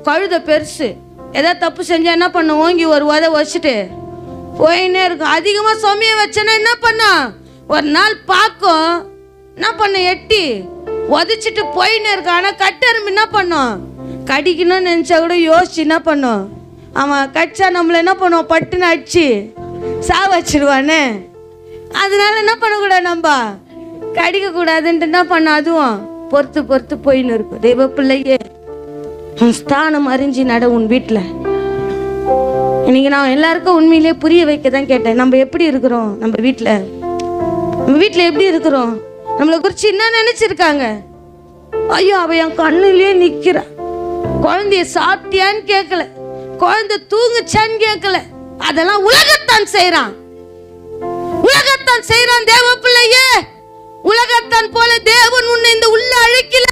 கழுதை பெருசு. ஏதாவது தப்பு செஞ்சா என்ன பண்ண? ஓங்கி ஒரு உதை வச்சுட்டு போயின்னே இருக்கும். அதிகமா சுமைய வச்சேன்னா என்ன பண்ணா? ஒரு நாள் பார்க்கும் என்ன பண்ண? எட்டி உதச்சிட்டு போயின்னே இருக்கும். ஆனா கட்டெரும்பு என்ன பண்ணும்? கடிக்கணும்னு நினைச்சா கூட யோசிச்சு என்ன பண்ணும்? அவன் கடிச்சா நம்மள என்ன பண்ணுவோம்? பட்டுன்னு அடிச்சு சாவச்சிடுவானே. அதனால என்ன பண்ணக்கூடாது? நம்ம கடிக்க கூடாதுன்ட்டு என்ன பண்ண? அதுவும் பொறுத்து பொறுத்து போயின்னு இருக்கும். தெய்வ பிள்ளையே, உன் ஸ்தானம் அறிஞ்சு நட உன் வீட்டில். இன்னைக்கு நான் எல்லாருக்கும் உண்மையிலேயே புரிய வைக்க தான் கேட்டேன். நம்ம எப்படி இருக்கிறோம்? நம்ம வீட்டில் எப்படி இருக்கிறோம்? நம்மளை குறித்து என்ன நினைச்சிருக்காங்க? ஐயோ, அவ என் கண்ணுலயே நிற்கிறா. குழந்தைய சாப்பிட்டியான்னு கேட்கல, குழந்தை தூங்குச்சான்னு கேட்கல. அதெல்லாம் உலகத்தான் செய்யறான். தேவ பிள்ளையே, உலகத்தான் போல தேவன் உன்னை இந்த உள்ள அழைக்கல.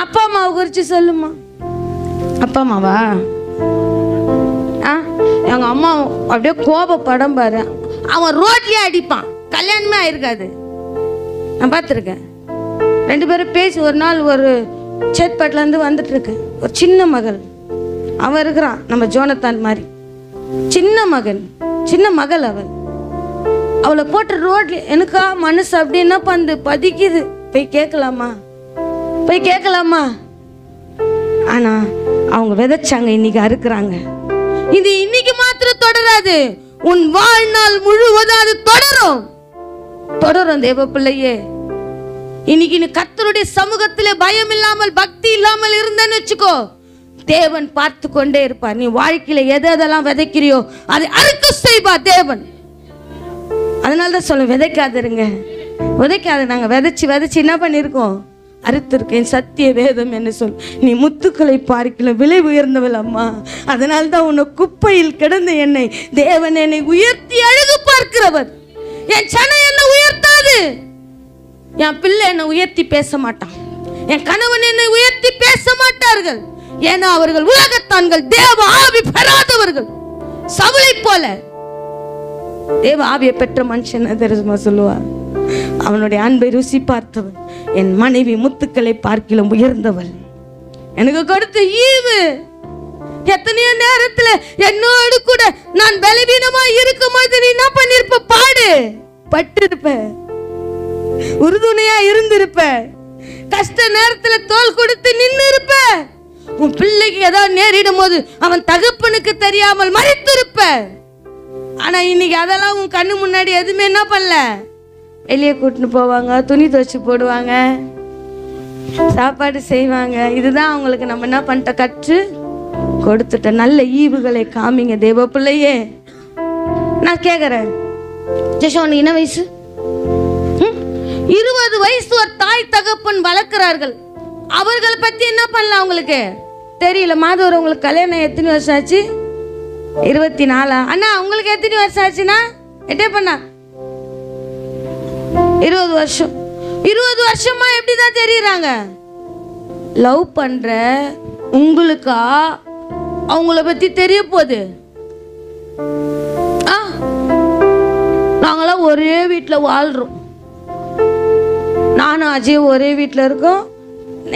அப்பா அம்மாவை குறிச்சு சொல்லுமா. அப்பா அம்மாவா? எங்க அம்மா அப்படியே கோபப்படம் பாரு. அவன் ரோட்லயே அடிப்பான். கல்யாணமே ஆயிருக்காது. நான் பார்த்துருக்கேன். 2 பேரும் பேசி ஒரு நாள் ஒரு சேத்பாட்டில இருந்து வந்துட்டு இருக்கு. ஒரு சின்ன மகள் அவன் இருக்கிறான். நம்ம ஜோனத்தான் மாதிரி சின்ன மகள் அவளை போட்டு ரோட்ல எனக்கா மனசு அப்படி என்ன பண்ணுது? பதிக்குது. போய் கேட்கலாமா? ஆனா அவங்க விதைச்சாங்க, இன்னைக்கு அறுக்குறாங்க. இது இன்னைக்கு மாத்திரம் தொடராது, உன் வாழ்நாள் முழுவதும் அது தொடரும். தேவ பிள்ளையே, இன்னைக்கு நீ கர்த்தருடைய சமூகத்திலே பயம் இல்லாமல் பக்தி இல்லாமல் இருந்தேன்னு வச்சுக்கோ, தேவன் பார்த்து கொண்டே இருப்பார். நீ வாழ்க்கையில எதெல்லாம் விதைக்கிறியோ அதை அறுக்க செய்வா தேவன். அதனாலதான் சொல்ல, விதைக்காதருங்க. நாங்க விதைச்சு என்ன பண்ணிருக்கோம்? அறுத்திருக்கேன். சத்திய வேதம் என்ன சொல்? நீ முத்துக்களை பார்க்கல விலை உயர்ந்தவள் அம்மா. அதனால தான் உன்னை குப்பையில் கிடந்த என்னை தேவன் என்னை உயர்த்தி அழகு பார்க்கிறவர். என் சனம் என்னை உயர்த்தாது. என் பிள்ளை என்னை உயர்த்தி பேச மாட்டான். என் கணவன் என்னை உயர்த்தி பேச மாட்டார்கள். ஏன்னா அவர்கள் உலகத்தான்கள், தேவ ஆவி பெறாதவர்கள். சவுளை போல தேவ ஆவியை பெற்ற மனுஷன் தெரியுமா சொல்லுவார்? அவனுடைய அன்பை ருசி பார்த்தவன். என் மனைவி முத்துக்களை பார்க்கிலும் உயர்ந்தவள். எனக்கு கொடுத்த ஈவு. எத்தனையோ நேரத்துல என்னோடு கூட நான் பலவீனமா இருக்கும் போது நீ என்ன பண்ணிருப்ப? பட்டிருப்ப, உறுதுணையா இருந்திருப்ப, கஷ்ட நேரத்துல தோள் கொடுத்து நின்று இருப்ப. உன் பிள்ளைக்கு ஏதாவது நேரிடும் போது அவன் தகப்பனுக்கு தெரியாமல் மறைத்திருப்ப. ஆனா இன்னைக்கு அதெல்லாம் உன் கண்ணு முன்னாடி எதுவுமே என்ன பண்ணல. வெளியே கூட்டின்னு போவாங்க, துணி துவச்சி போடுவாங்க, சாப்பாடு செய்வாங்க. இதுதான் அவங்களுக்கு நம்ம என்ன பண்ணிட்ட? கற்று கொடுத்துட்ட. நல்ல ஈவுகளை காமிங்க தேவ பிள்ளையே. நான் கேக்குறேன், ஜெஷோன் என்ன வயசு? 20 வயசு ஒரு தாய் தகப்பன் வளர்க்கிறார்கள். அவர்களை பத்தி என்ன பண்ணலாம்? அவங்களுக்கு தெரியல. மாதவர், உங்களுக்கு கல்யாணம் எத்தனை வருஷம் ஆச்சு? 24. அண்ணா உங்களுக்கு எத்தனை வருஷம் ஆச்சுன்னா? எட்டே பண்ணா 20 வருஷம். 20 வருஷமா எப்படிதான் தெரியுறாங்க? லவ் பண்ற உங்களுக்கா அவங்கள பத்தி தெரிய போகுது? நாங்களாம் ஒரே வீட்டில் வாழ்றோம். நானும் அஜய் ஒரே வீட்டில் இருக்கோம்.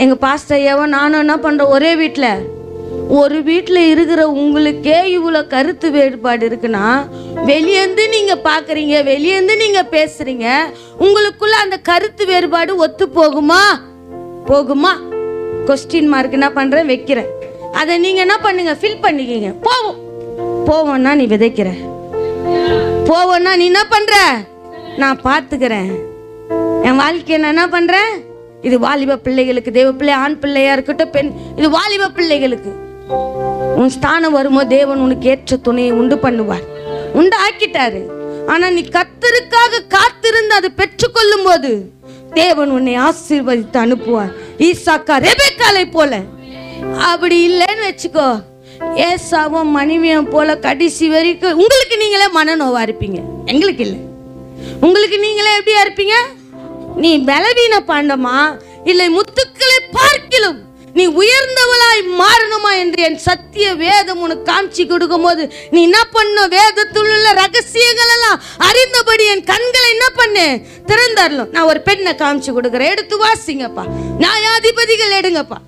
எங்க பாஸ்டர் ஐயாவோ நானும் என்ன பண்றோம்? ஒரே வீட்டில். ஒரு வீட்டில் இருக்கிற உங்களுக்கே இவ்வளோ கருத்து வேறுபாடு இருக்குன்னா, வெளியேந்து நீங்க பாக்குறீங்க, வெளியேந்து நீங்க பேசுறீங்க, உங்களுக்குள்ள அந்த கருத்து வேறுபாடு ஒத்து போகுமா? கொஸ்டின் மார்க் என்ன பண்றேன்? வைக்கிறேன். அதை நீங்க என்ன பண்ணுங்க? ஃபில் பண்ணிக்கிங்க. போவோம்னா நீ விதைக்கிற, போவோம்னா நீ என்ன பண்ற? நான் பார்த்துக்கிறேன். என் வாழ்க்கையை நான் என்ன பண்றேன்? இது வாலிப பிள்ளைகளுக்கு, தேவ பிள்ளை ஆண் பிள்ளையா இருக்கட்டும் பெண், இது வாலிப பிள்ளைகளுக்கு. உன் ஸ்தானம் வரும்போது தேவன் உனக்கு ஏற்ற துணையை உண்டு பண்ணுவார். உண்டு ஆக்கிட்டாரு. ஆனா நீ கர்த்தருக்காக காத்திருந்து அதை பெற்றுக்கொள்ளும் போது தேவன் உன்னை ஆசீர்வதித்து அனுப்புவார். ஈசாக்கா ரெபெக்காளை போல. அப்படி இல்லைன்னு வச்சுக்கோ, ஏசாவும் மனைவியும் போல கடைசி வரைக்கும் உங்களுக்கு நீங்களே மனநோவா இருப்பீங்க. எங்களுக்கு இல்லை. உங்களுக்கு நீங்களே எப்படியா இருப்பீங்க? நீ பலவீன பாண்டமா இல்லை முத்துக்களை பார்க்கிலும் நீ உயர்ந்தவளாய் மாறணுமா என்று என் சத்திய வேதம் உனக்கு காமிச்சு கொடுக்கும் போது நீ என்ன பண்ண? வேதத்தில் உள்ள ரகசியங்கள் எல்லாம் அறிந்தபடி என் கண்களை என்ன பண்ணு? திறந்தாரலும். நான் ஒரு பெண்ணை காமிச்சு கொடுக்குறேன், எடுத்து வாசிங்கப்பா. நியாயாதிபதிகள் எடுங்கப்பா,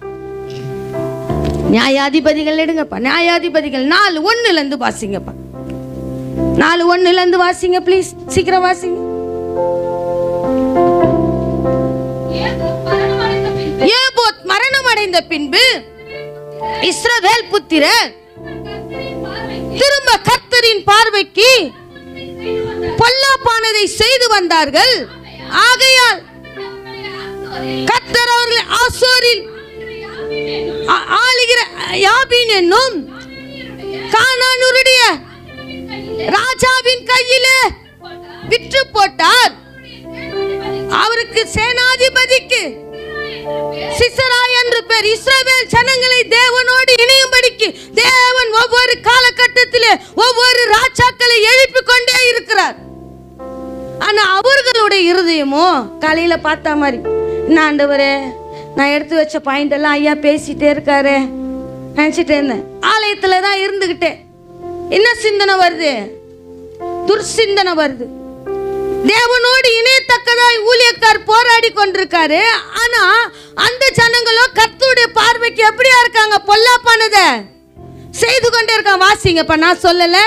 நியாயாதிபதிகள் எடுங்கப்பா. நியாயாதிபதிகள் 4:1 வாசிங்கப்பா. 4:1 வாசிங்க ப்ளீஸ், சீக்கிரம் வாசிங்க. ஏபோத் மரணம் அடைந்த பின்பு இஸ்ரவேல் புத்திரர் திரும்ப கர்த்தரின் பார்வைக்கு பொல்லாப்பானதை செய்து வந்தார்கள். ஆகையால் கர்த்தர் அவர்களை ஆசோரில் ஆளுகிற யாபீன் என்னும் கானானுடைய ராஜாவின் கையிலே விற்று போட்டார். அவருக்கு சேனாதிபதிக்கு சிசரா என்று பேர். இஸ்ரவேல் ஜனங்களை தேவனோடு இணையும்படிக்கு தேவன் ஒவ்வொரு காலகட்டத்திலே ஒவ்வொரு ராஜாக்களை எழுப்பிக் கொண்டே இருக்கிறார். ஆனா அவர்களுடைய இருதயமோ காலையில பார்த்த மாதிரி, என்ன ஆண்டவரே நான் எடுத்து வச்ச பாயிண்ட் எல்லாம் ஐயா பேசிட்டே இருக்காரு நினைச்சிட்டே இருந்தேன். ஆலயத்துல தான் இருந்துகிட்டேன். என்ன சிந்தனை வருது? துர்சிந்தனை வருது. தேவனோடு இணையத்தக்கதாய் ஊழியக்கார் போராடி கொண்டிருக்காரு. ஆனா அந்த ஜனங்களோ கர்த்தருடைய பார்வைக்கு எப்படியா இருக்காங்க? பொல்லாப்பானதை செய்து கொண்டே இருக்காங்க. வாசிங்கப்பா, நான் சொல்லல.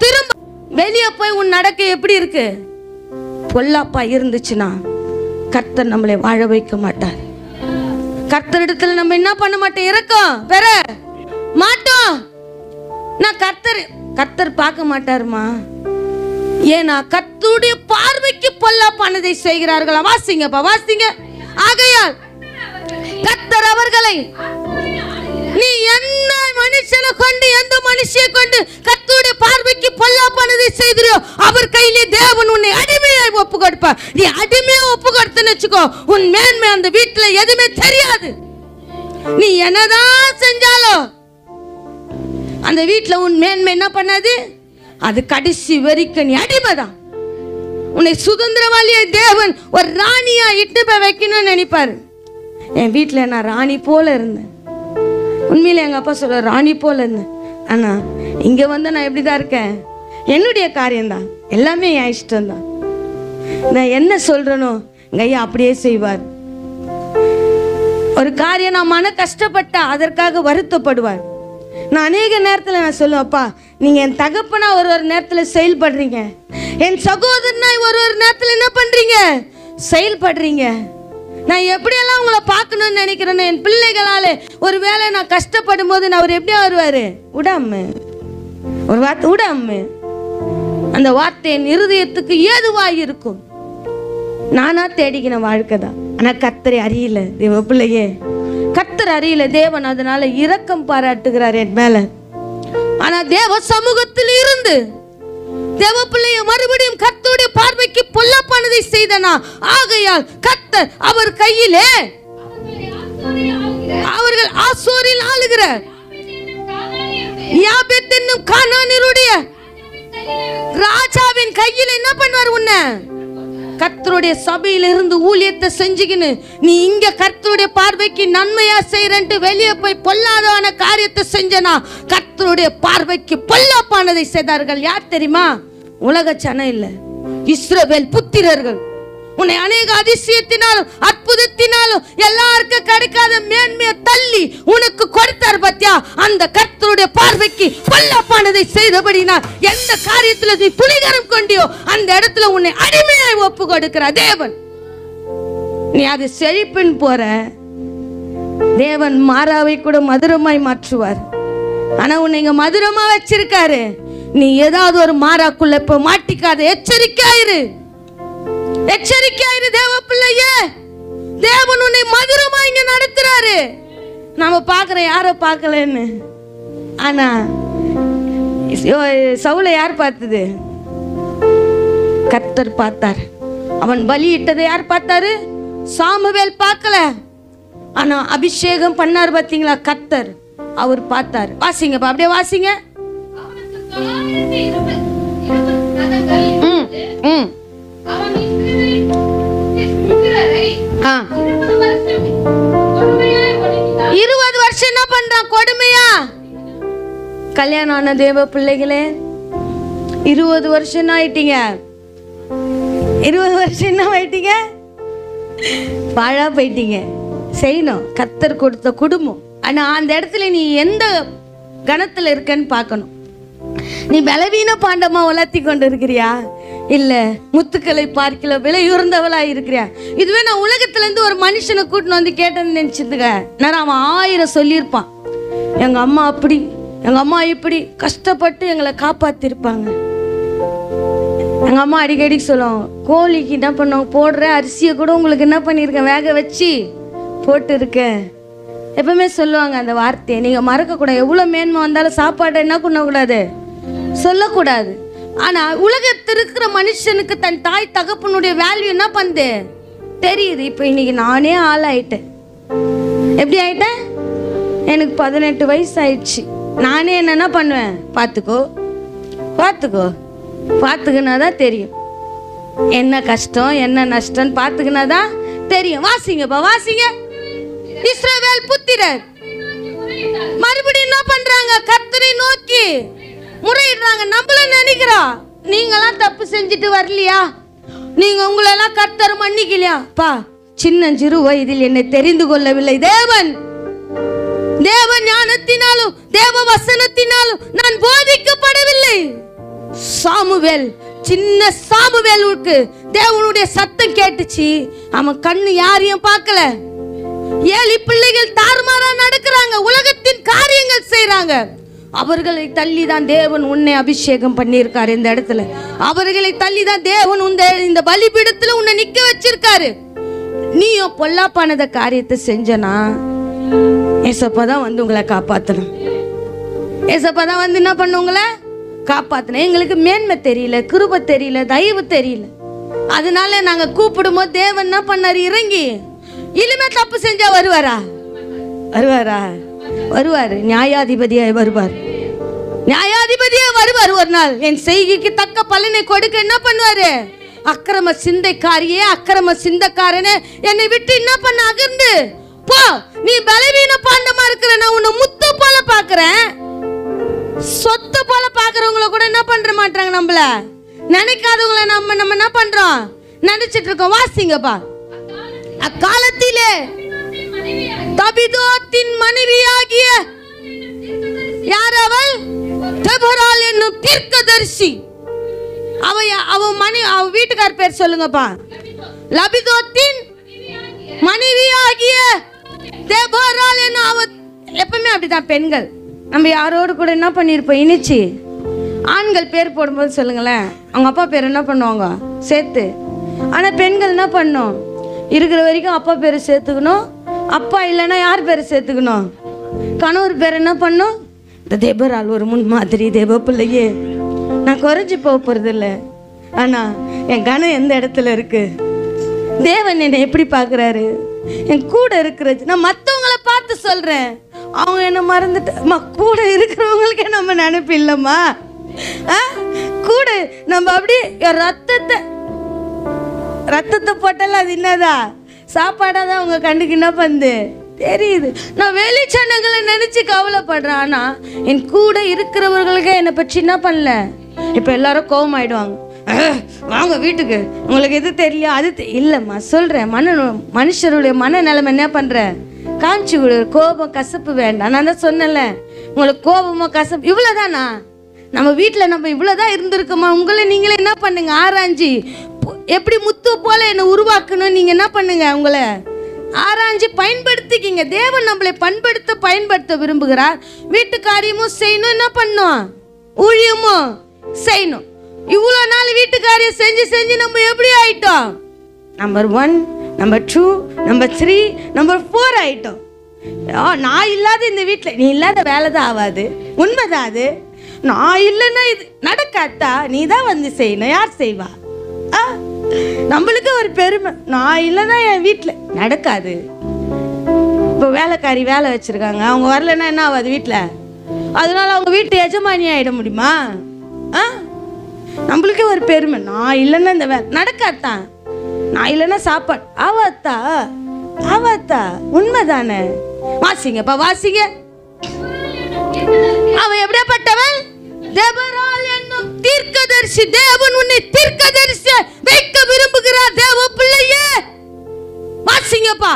திரும்ப வெளியே போய் உன் நடக்க எப்படி இருக்கு? பொல்லாப்பா இருந்துச்சுன்னா கர்த்தர் நம்மளை வாழ வைக்க மாட்டார். கர்த்தரிடத்துல நம்ம என்ன பண்ண மாட்டோம்? இருக்கோம் பெற மாட்டோம். நான் கர்த்தர் பார்க்க மாட்டாருமா? ஏன்னா கர்த்தருடைய பார்வைக்கு பொல்லாப்பானதை செய்கிறார்களா? வாசிங்கப்பா, வாசிங்க. ஆகையால் கர்த்தர் அவர்களை, நீ என்ன மனுஷனை கொண்டு எந்த மனுஷியை கொண்டு கர்த்தருடைய பார்வைக்கு பொல்லாப்பானதை செய்தியோ அவர் கையிலே தேவன் உன்னை அடிமையாய் ஒப்பு கொடுப்பா. நீ அடிமையா ஒப்பு கொடுத்தன்னு வச்சுக்கோ, உன் மேன்மை அந்த வீட்டுல எதுவுமே தெரியாது. நீ என்னதான் செஞ்சாலும் அந்த வீட்டுல உன் மேன்மை என்ன பண்ணாது? அது கடைசி வரைக்கும் நீ அடிமைதான். உன்னை சுதந்திரவாளியை தேவன் ஒரு ராணியா இட்டு போய் வைக்கணும்னு நினைப்பாரு. என் வீட்டில் நான் ராணி போல இருந்தேன். உண்மையில எங்க அப்பா சொல்ல ராணி போல இருந்தேன். ஆனா இங்க வந்து நான் எப்படிதான் இருக்கேன்? என்னுடைய காரியம்தான், எல்லாமே என் இஷ்டம் தான். நான் என்ன சொல்றேனோ எங்க ஐயா அப்படியே செய்வார். ஒரு காரியம் நான் மன கஷ்டப்பட்டா அதற்காக வருத்தப்படுவார். நான் அநேக நேரத்தில் நான் சொல்லுவேன்ப்பா, நீங்கள் என் தகப்பனா ஒரு நேரத்தில் செயல்படுறீங்க, என் சகோதரனா ஒரு நேரத்தில் என்ன பண்ணுறீங்க? செயல்படுறீங்க. நான் எப்படியெல்லாம் உங்களை பார்க்கணும்னு நினைக்கிறேன்னு என் பிள்ளைகளால் ஒரு வேளை நான் கஷ்டப்படும் போது நான் அவர் எப்படியா வருவார்? விடாம ஒரு வார்த்தை, விடாம அந்த வார்த்தை என் இருதயத்துக்கு ஏதுவாக இருக்கும். நானா தேடிக்கின வாழ்க்கை தான். ஆனால் கர்த்தரை அறியல தேவ பிள்ளையே, கர்த்தர் அறியல. தேவன் அதனால இரக்கம் பாராட்டுகிறார் என் மேல. ஆனா தேவ சமூகத்தில் இருந்து தேவ பிள்ளைய மறுபடியும் கர்த்தருடைய பார்வைக்கு பொல்லாப்பானதை செய்தனா. ஆகையால் கர்த்தர் அவர் கையிலே அவர்கள் ஆசோரில் ஆளுகிற யாபேத் என்னும் கானானியருடைய ராஜாவின் கையில் என்ன பண்ணுவார்? உன்னை கர்த்தருடைய சபையில இருந்து ஊழியத்தை செஞ்சுக்கின்னு நீ இங்க கர்த்தருடைய பார்வைக்கு நன்மையா செய்யறன்ட்டு வெளியே போய் பொல்லாதவான காரியத்தை செஞ்சனா கர்த்தருடைய பார்வைக்கு பொல்லாப்பானதை செய்தார்கள். யார் தெரியுமா? உலக ஜனம் இல்ல, இஸ்ரவேல் புத்திரர்கள். உன்னை அநேக அதிசயத்தினாலும் அற்புதத்தினாலும் எல்லாருக்கும் கிடைக்காத மேன்மையை தள்ளி உனக்கு கொடுத்தார் பத்தியா? அந்த கர்த்தருடைய பார்வைக்கு பொல்லாப்பானதை செய்தபடினா எந்த காரியத்துல நீ துணிகரம் கொண்டியோ அந்த இடத்துல உன்னை அடிமையாய் ஒப்பு கொடுக்கிற தேவன். நீ அது செழிப்பின் போற தேவன் மாறாவை கூட மதுரமாய் மாற்றுவார். ஆனா உன்னை இங்க மதுரமா வச்சிருக்காரு. நீ ஏதாவது ஒரு மாறாக்குள்ள இப்ப மாட்டிக்காத. எச்சரிக்கையாயிரு, எச்சரிக்கையாயிரு தேவ பிள்ளையே. தேவன் உன்னை மதுரமா இங்க நடத்துறாரு. நாம பாக்குற யார பார்க்கலன்னு. ஆனா சவுலை யார் பார்த்தது? கர்த்தர் பார்த்தார். அவன் பலியிட்டதை யார் பார்த்தாரு? சாமுவேல் பார்க்கல. ஆனா அபிஷேகம் பண்ணார் பாத்தீங்களா? கர்த்தர். அவர் பார்த்தாரு. வாசிங்கப்பா, அப்படியே வாசிங்க. ம் 20 வருஷம் என்ன பண்றான் கொடுமையா? கல்யாணம் ஆன தேவ பிள்ளைகளே, 20 வருஷம் ஆயிட்டீங்க. 20 வருஷம் என்ன ஆயிட்டீங்க? பாழா போயிட்டீங்க. செய்யணும், கர்த்தர் கொடுத்த குடும்பம். ஆனா அந்த இடத்துல நீ எந்த கணத்துல இருக்கன்னு பார்க்கணும். நீ பலவீன பாண்டமா வளர்த்தி கொண்டு இருக்கிறியா, இல்ல முத்துக்களை பார்க்கல விலை உயர்ந்தவளா இருக்கிறியா? இதுவே நான் உலகத்துல இருந்து ஒரு மனுஷனை கூட்டின்னு வந்து கேட்டேன்னு நினைச்சிருந்துக்க, நான் அவன் 1000 சொல்லியிருப்பான். எங்க அம்மா அப்படி, எங்க அம்மா இப்படி கஷ்டப்பட்டு எங்களை காப்பாத்திருப்பாங்க. எங்க அம்மா அடிக்கடி சொல்லுவோம், கோழிக்கு என்ன பண்ணுவோம், போடுற அரிசியை கூட உங்களுக்கு என்ன பண்ணியிருக்கேன், வேக வச்சு போட்டு இருக்கேன். எப்பவுமே சொல்லுவாங்க அந்த வார்த்தையை. நீங்க மறக்கக்கூடாது. எவ்வளோ மேன்மை வந்தாலும் சாப்பாடு என்ன பண்ணக்கூடாது, சொல்லக்கூடாது. ஆனா உலகத்தில் இருக்கிற மனுஷனுக்கு தன் தாய் தகப்பனுடைய வேல்யூ என்ன பண்ணுது தெரியுது. இப்போ இன்னைக்கு நானே ஆளாயிட்டேன். எப்படி ஆயிட்டேன்? எனக்கு 18 வயசு ஆயிடுச்சு. நானே என்னென்ன பண்ணுவேன், பார்த்துக்கோ பார்த்துக்கோ பார்த்துக்கினாதான் தெரியும் என்ன கஷ்டம் என்ன நஷ்டம். பார்த்துக்கினாதான் தெரியும். வாசிங்கப்பா, வாசிங்க. இஸ்ரவேல் புத்திரர் மறுபடியும் என்ன பண்றாங்க, கர்த்தரை நோக்கி முறையிடுறாங்க. நம்மள நினைக்கிறோம், நீங்களாம் தப்பு செஞ்சுட்டு வரலையா, நீங்க உங்களெல்லாம் கர்த்தர் மன்னிக்கலையா? பா, சின்னஞ்சிறு வயதில் என்னை தெரிந்து கொள்ளவில்லை தேவன். தேவ ஞானத்தினாலும் தேவ வசனத்தினாலும் நான் போதிக்கப்படவில்லை. சாமுவேல், சின்ன சாமுவேலுக்கு தேவனுடைய சத்தம் கேட்டுச்சு. அவன் கண்ணு யாரையும் பார்க்கல. 7 பிள்ளைகள் தாறுமாறா நடக்கிறாங்க, உலகத்தின் காரியங்கள் செய்யறாங்க. அவர்களை தள்ளி தான் தேவன் உன்னை அபிஷேகம் பண்ணியிருக்காரு. இந்த இடத்துல அவர்களை தள்ளி தான் தேவன் இந்த பலிபீடத்துல உன்னை நிக்க வச்சிருக்காரு. நீயும் பொல்லாப்பானத காரியத்தை செஞ்சனா ஏசப்பா தான் வந்து உங்களை காப்பாத்தணும். ஏசப்பா தான் வந்து என்ன பண்ண உங்களை காப்பாத்தணும். எங்களுக்கு மேன்மை தெரியல, கிருபை தெரியல, தயவு தெரியல. அதனால நாங்க கூப்பிடும் போது தேவன் என்ன பண்ணாரு, இறங்கி இனிமே தப்பு செஞ்சா வருவாரா? வருவாரா? வருவாரு. நியாயாதிபதியா வருவார். நியாயாதிபதியா வருவார். ஒரு நாள் என் செய்கைக்கு தக்க பலனை கொடுக்க என்ன பண்ணுவாரு? அக்கிரம சிந்தைக்காரியே, அக்கிரம சிந்தைக்காரனே, என்னை விட்டு என்ன பண்ண அகர்ந்து போ, நீ பலவீன பாண்டமா இருக்கிற, நான் உன்னை முத்து போல பாக்குறேன். சொத்து போல பாக்குறவங்கள கூட என்ன பண்ற மாட்டாங்க, நம்மள நினைக்காதவங்கள நம்ம என்ன பண்றோம், நினைச்சிட்டு இருக்கோம். வாசிங்கப்பா. அக்காலத்திலே தபிதோத்தின் மனைவியாகிய யார் அவள்? தெபொராள் என்னும் தீர்க்கதரிசி. அவ வீட்டுக்கார் பேர் சொல்லுங்கப்பா. லபிதோத்தின் மனைவியாகிய தெபொராள் என்னும் அவ. எப்பவுமே அப்படிதான் பெண்கள், நம்ம யாரோடு கூட என்ன பண்ணிருப்போம் இனிச்சு. ஆண்கள் பேர் போடும்போது சொல்லுங்களேன், அவங்க அப்பா பேர் என்ன பண்ணுவாங்க சேர்த்து. ஆனா பெண்கள் என்ன பண்ணும், இருக்கிற வரைக்கும் அப்பா பேரை சேர்த்துக்கணும். அப்பா இல்லைன்னா யார் பேரை சேர்த்துக்கணும்? கணவர் பேர் என்ன பண்ணும்? இந்த தேபரால் ஒரு முன் மாதிரி தேவ பிள்ளையே, நான் குறைஞ்சி போறது இல்லை. ஆனா என் கணம் எந்த இடத்துல இருக்கு, தேவன் என்னை எப்படி பார்க்குறாரு, என் கூட இருக்கிறது. நான் மற்றவங்களை பார்த்து சொல்றேன், அவங்க என்ன மறந்துட்டு கூட இருக்கிறவங்களுக்கே நம்ம நினைப்பு இல்லைம்மா. கூட நம்ம அப்படியே ரத்தத்தை போட்டாலும் அது என்னதா சாப்பாடாதான் அவங்க கண்ணுக்கு என்ன பண்ணுது தெரியுது. நான் வெளிச்சனங்களை நினைச்சு கவலைப்படுறேன். ஆனா என் கூட இருக்கிறவர்களுக்கு என்னை பற்றி என்ன பண்ணல. இப்ப எல்லாரும் கோபம் ஆயிடுவாங்க, வாங்க வீட்டுக்கு, உங்களுக்கு எது தெரியல அது இல்லைம்மா சொல்றேன். மனுஷருடைய மனநிலைமை என்ன பண்ற, காமிச்சு விடு. கோபம் கசப்பு வேண்டாம். நான் தான் சொன்னல, உங்களுக்கு கோபமோ கசப்பு இவ்வளவுதானா? நம்ம வீட்டில் நம்ம இவ்வளோதான் இருந்திருக்கோமா? உங்களை நீங்களே என்ன பண்ணுங்க, ஆராய்ஞ்சி எப்படி முத்து போல என்னை உருவாக்கணும். நீங்க என்ன பண்ணுங்க, உங்களை ஆராய்ஞ்சி பயன்படுத்திக்கிங்க. தேவன் நம்மளை பயன்படுத்த விரும்புகிறார். வீட்டு காரியமும் செய்யணும், என்ன பண்ணும், ஊழியமும் செய்யணும். இவ்வளோ நாள் வீட்டு காரியம் செஞ்சு நம்ம எப்படி ஆயிட்டோம்? நம்பர் 1, நம்பர் 2, நம்பர் 3, நம்பர் 4 ஆயிட்டோம். நான் இல்லாத இந்த வீட்டில் நீ இல்லாத வேலை தான் ஆகாது. உண்மைதான் அது. நான் இல்லைன்னா இது நடக்காத்தா, நீ தான் வந்து செய்யணும். யார் செய்வா? நம்மளுக்கு ஒரு பெருமை, நான் இல்லைன்னா என் வீட்டில் நடக்காது. இப்போ வேலைக்காரி வேலை வச்சுருக்காங்க, அவங்க வரலன்னா என்ன ஆகாது வீட்டில்? அதனால அவங்க வீட்டு எஜமானி ஆகிட முடியுமா? நம்மளுக்கே ஒரு பெருமை, நான் இல்லைன்னா இந்த வேலை நடக்காதான், நான் இல்லைன்னா சாப்பாடு ஆவாத்தா. உண்மைதானே? வாசிங்கப்பா வாசிங்க. அவன் எப்படியாப்பட்டவன்? தேவரால் என்னும் தீர்க்கதரிசி. தேவன் உன்னை தீர்க்கதரிசி வைக்க விரும்புகிறார் தேவ பிள்ளையே. வாசிங்கப்பா.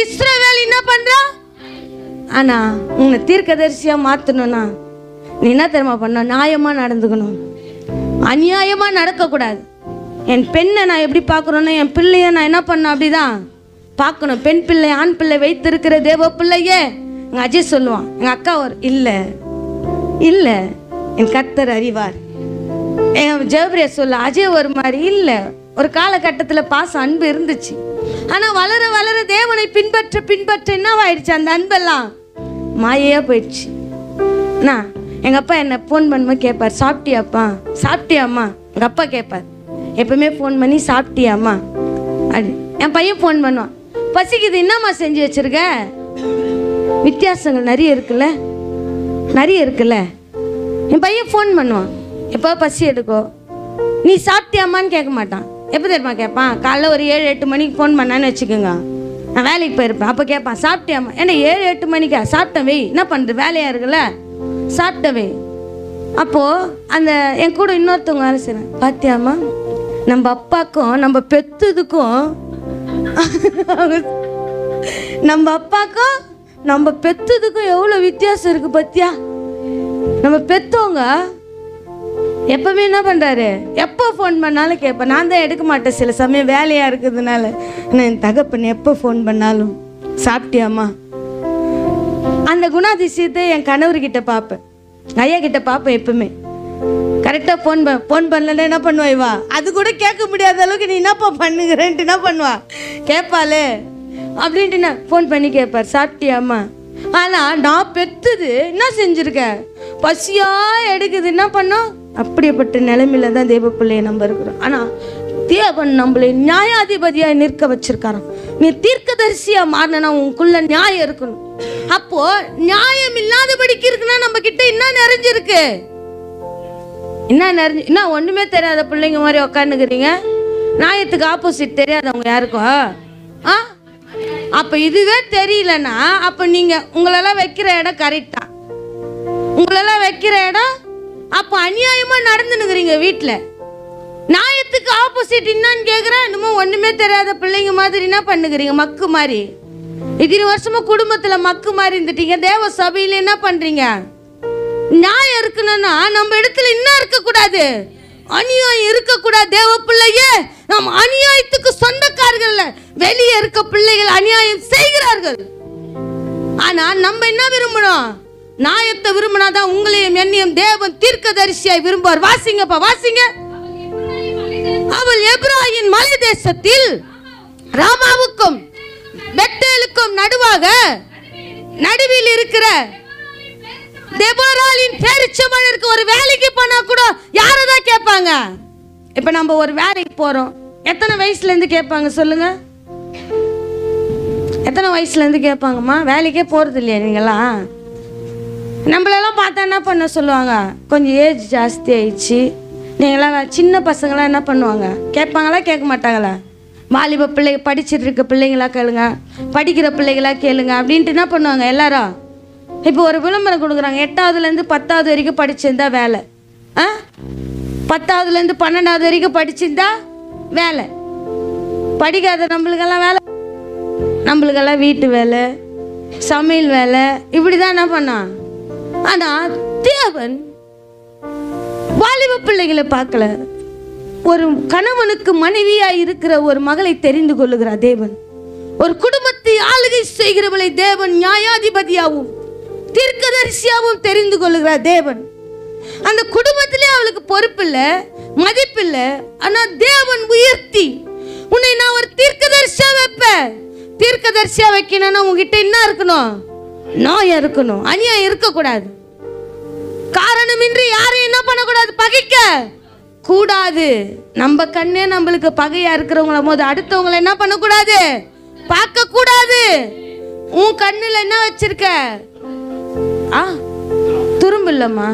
இஸ்ரவேல் என்ன பண்றா? ஆனா உன்னை தீர்க்கதரிசியா மாத்தணும்னா நீ என்ன தெரியுமா பண்ண? நியாயமா நடந்துக்கணும், அநியாயமா நடக்க கூடாது. என் பெண்ணை நான் எப்படி பார்க்கணும்னா என் பிள்ளைய நான் என்ன பண்ண அப்படிதான் பார்க்கணும். பெண் பிள்ளை ஆண் பிள்ளை வைத்திருக்கிற தேவ பிள்ளையே. எங்கள் அஜய் சொல்லுவான், எங்கள் அக்கா ஒரு இல்லை இல்லை என் கர்த்தர் அறிவார். என் ஜெபரியா சொல்ல அஜய் ஒரு மாதிரி இல்லை. ஒரு காலகட்டத்தில் பாசம் அன்பு இருந்துச்சு, ஆனால் வளர வளர தேவனை பின்பற்ற பின்பற்ற என்னவாயிடுச்சு? அந்த அன்பெல்லாம் மாயையாக போயிடுச்சு. நான் எங்கள் அப்பா என்னை ஃபோன் பண்ணும்போது கேட்பார், சாப்பிட்டியாப்பா சாப்பிட்டியாம்மா? எங்கள் அப்பா கேட்பார் எப்பவுமே ஃபோன் பண்ணி, சாப்பிட்டியாம்மா அப்படி. என் பையன் ஃபோன் பண்ணுவான், பசிக்குது என்னம்மா செஞ்சு வச்சிருக்க? வித்தியாசங்கள் நிறைய இருக்குல்ல. என் பையன் ஃபோன் பண்ணுவான், எப்போ பசி எடுக்கோ, நீ சாப்பிட்டியாம்மான்னு கேட்க மாட்டான். எப்போ தெரியுமா கேட்பான்? காலைல ஒரு 7-8 மணிக்கு ஃபோன் பண்ணான்னு வச்சுக்கோங்க, நான் வேலைக்கு போயிருப்பேன். அப்போ கேட்பான், சாப்பிட்டியாம்மா? ஏன்னா 7-8 மணிக்கா? சாப்பிட்டேன் வை, என்ன பண்ணுறது, வேலையாக இருக்குல்ல, சாப்பிட்டேன் வை. அப்போது அந்த என் கூட இன்னொருத்தவங்க வேலை செய்கிறேன், பாத்தியாம்மா நம்ம அப்பாக்கும் நம்ம பெத்ததுக்கும் நம்ம அப்பாக்கும் நம்ம பெத்ததுக்கும் எவ்வளோ வித்தியாசம் இருக்குது பார்த்தியா? நம்ம பெற்றவங்க எப்பவுமே என்ன பண்ணுறாரு, எப்போ ஃபோன் பண்ணாலும் கேட்பேன். நான் தான் எடுக்க மாட்டேன், சில சமயம் வேலையாக இருக்கிறதுனால. ஆனால் என் தகப்பன் எப்போ ஃபோன் பண்ணாலும் சாப்பிட்டியாம்மா? அந்த குணாதிசயத்தை என் கணவர்கிட்ட பார்ப்பேன், ஐயா கிட்ட பார்ப்பேன். எப்பவுமே கரெக்டாக ஃபோன் பண்ணலன்னா என்ன பண்ணுவா இவா? அது கூட கேட்க முடியாத அளவுக்கு நீ என்னப்பா பண்ணுகிறேன்ட்டு என்ன பண்ணுவா? கேட்பாளே அப்படின்ட்டு நான் ஃபோன் பண்ணி கேட்பார், சாப்பிட்டியாம்மா? ஆனால் நான் பெற்றது என்ன செஞ்சுருக்கேன், பசியாக எடுக்குது, என்ன பண்ணோம்? அப்படிப்பட்ட நிலைமையில தான் தேவ பிள்ளையை நம்ம இருக்கிறோம். ஆனால் தேவன் நம்மளை நியாயாதிபதியாக நிற்க வச்சிருக்காராம். நீ தீர்க்கதரிசியாக மாறினா உனக்குள்ள நியாயம் இருக்கணும். அப்போ நியாயம் இல்லாதபடிக்கு இருக்குன்னா நம்ம கிட்ட என்ன நிறைஞ்சிருக்கு? என்ன ஒன்றுமே தெரியாத பிள்ளைங்க மாதிரி உக்காந்துக்கிறீங்க. நியாயத்துக்கு ஆப்போசிட் தெரியாதவங்க யாருக்கும்? அப்போ இதுவே தெரியலன்னா அப்போ நீங்கள் உங்களெல்லாம் வைக்கிற இடம் கரெக்டா? உங்களெல்லாம் வைக்கிற இடம் அப்போ அநியாயமாக நடந்துனுக்குறீங்க வீட்டில். நியாயத்துக்கு ஆப்போசிட் என்னன்னு கேட்குறேன், இன்னமும் ஒன்றுமே தெரியாத பிள்ளைங்க மாதிரி என்ன பண்ணுகிறீங்க? மக்கு மாதிரி. இத்தனை வருஷமாக குடும்பத்தில் மக்கு மாதிரி இருந்துட்டீங்க. தேவ சபையில் என்ன பண்ணுறீங்க? நியாயம் இருக்கணும்னா நம்ம இடத்துல இன்னும் இருக்கக்கூடாது, அநியாயம் இருக்கக்கூடாது. தேவ பிள்ளையே, நம்ம அநியாயத்துக்கு சொந்தக்காரர்கள். வெளியே இருக்க பிள்ளைகள் அநியாயம் செய்கிறார்கள். ஆனா நம்ம என்ன விரும்பணும்? நியாயத்தை விரும்பினாதான் உங்களையும் என்னையும் தேவன் தீர்க்கதரிசியாய் விரும்புவார். வாசிங்கப்பா வாசிங்க. அவள் எப்ராயின் மலை தேசத்தில் ராமாவுக்கும் பெத்தேலுக்கும் நடுவில் இருக்கிற தெபோராளின் பேரிச்சமரருக்கு ஒரு வேலைக்கு போனா கூட யாரதான் கேட்பாங்க? இப்ப நம்ம ஒரு வேலைக்கு போறோம், எத்தனை வயசுல இருந்து கேட்பாங்க சொல்லுங்க? எத்தனை வயசுல இருந்து கேட்பாங்கம்மா? வேலைக்கே போறது இல்லையா நீங்களாம்? நம்மளெல்லாம் பார்த்தா என்ன பண்ண சொல்லுவாங்க? கொஞ்சம் ஏஜ் ஜாஸ்தி ஆயிடுச்சு, நீங்களாம் சின்ன பசங்களாம் என்ன பண்ணுவாங்க? கேட்பாங்களா கேட்க மாட்டாங்களா? வாலிப பிள்ளை படிச்சுட்டு இருக்க பிள்ளைங்களா கேளுங்க, படிக்கிற பிள்ளைகளா கேளுங்க அப்படின்ட்டு என்ன பண்ணுவாங்க எல்லாரும்? இப்போ ஒரு விளம்பரம் கொடுக்குறாங்க, 8ஆவதுலேருந்து 10ஆவது வரைக்கும் படிச்சிருந்தா வேலை, 10ஆவதுலேருந்து 12ஆவது வரைக்கும் படிச்சிருந்தா வேலை. படிக்காத நம்மளுக்கெல்லாம் வேலை, நம்மளுக்கெல்லாம் வீட்டு வேலை, சமையல் வேலை, இப்படி தான் என்ன பண்ணான். ஆனால் தேவன் வாலிப பிள்ளைகளை பார்க்கல. ஒரு கணவனுக்கு மனைவியாய் இருக்கிற ஒரு மகளை தெரிந்து கொள்ளுகிறார் தேவன். ஒரு குடும்பத்தை ஆளுகை செய்கிறவளை தேவன் நியாயாதிபதியாகவும் தீர்க்கதரிசியாகவும் தெரிந்து கொள்ளுகிறார் தேவன். அந்த குடும்பத்திலே அவளுக்கு பொறுப்பில்லை, மதிப்பில்லை. ஆனால் தேவன் உயர்த்தி உன்னை நான் ஒரு தீர்க்கதரிசியா வைப்பேன். தீர்க்கதரிசியா வைக்கணும்னா உங்ககிட்ட என்ன இருக்கணும்? நியாயம் இருக்கணும், அநியாயம் இருக்கக்கூடாது. காரணமின்றி யாரையும் என்ன பண்ணக்கூடாது? பகைக்க கூடாது. நம்ம கண்ணே நம்மளுக்கு பகையா இருக்கிறவங்கள போது அடுத்தவங்களை என்ன பண்ணக்கூடாது? பார்க்க கூடாது. உன் கண்ணுல என்ன வச்சிருக்க? துரும்பு இல்லம்மா,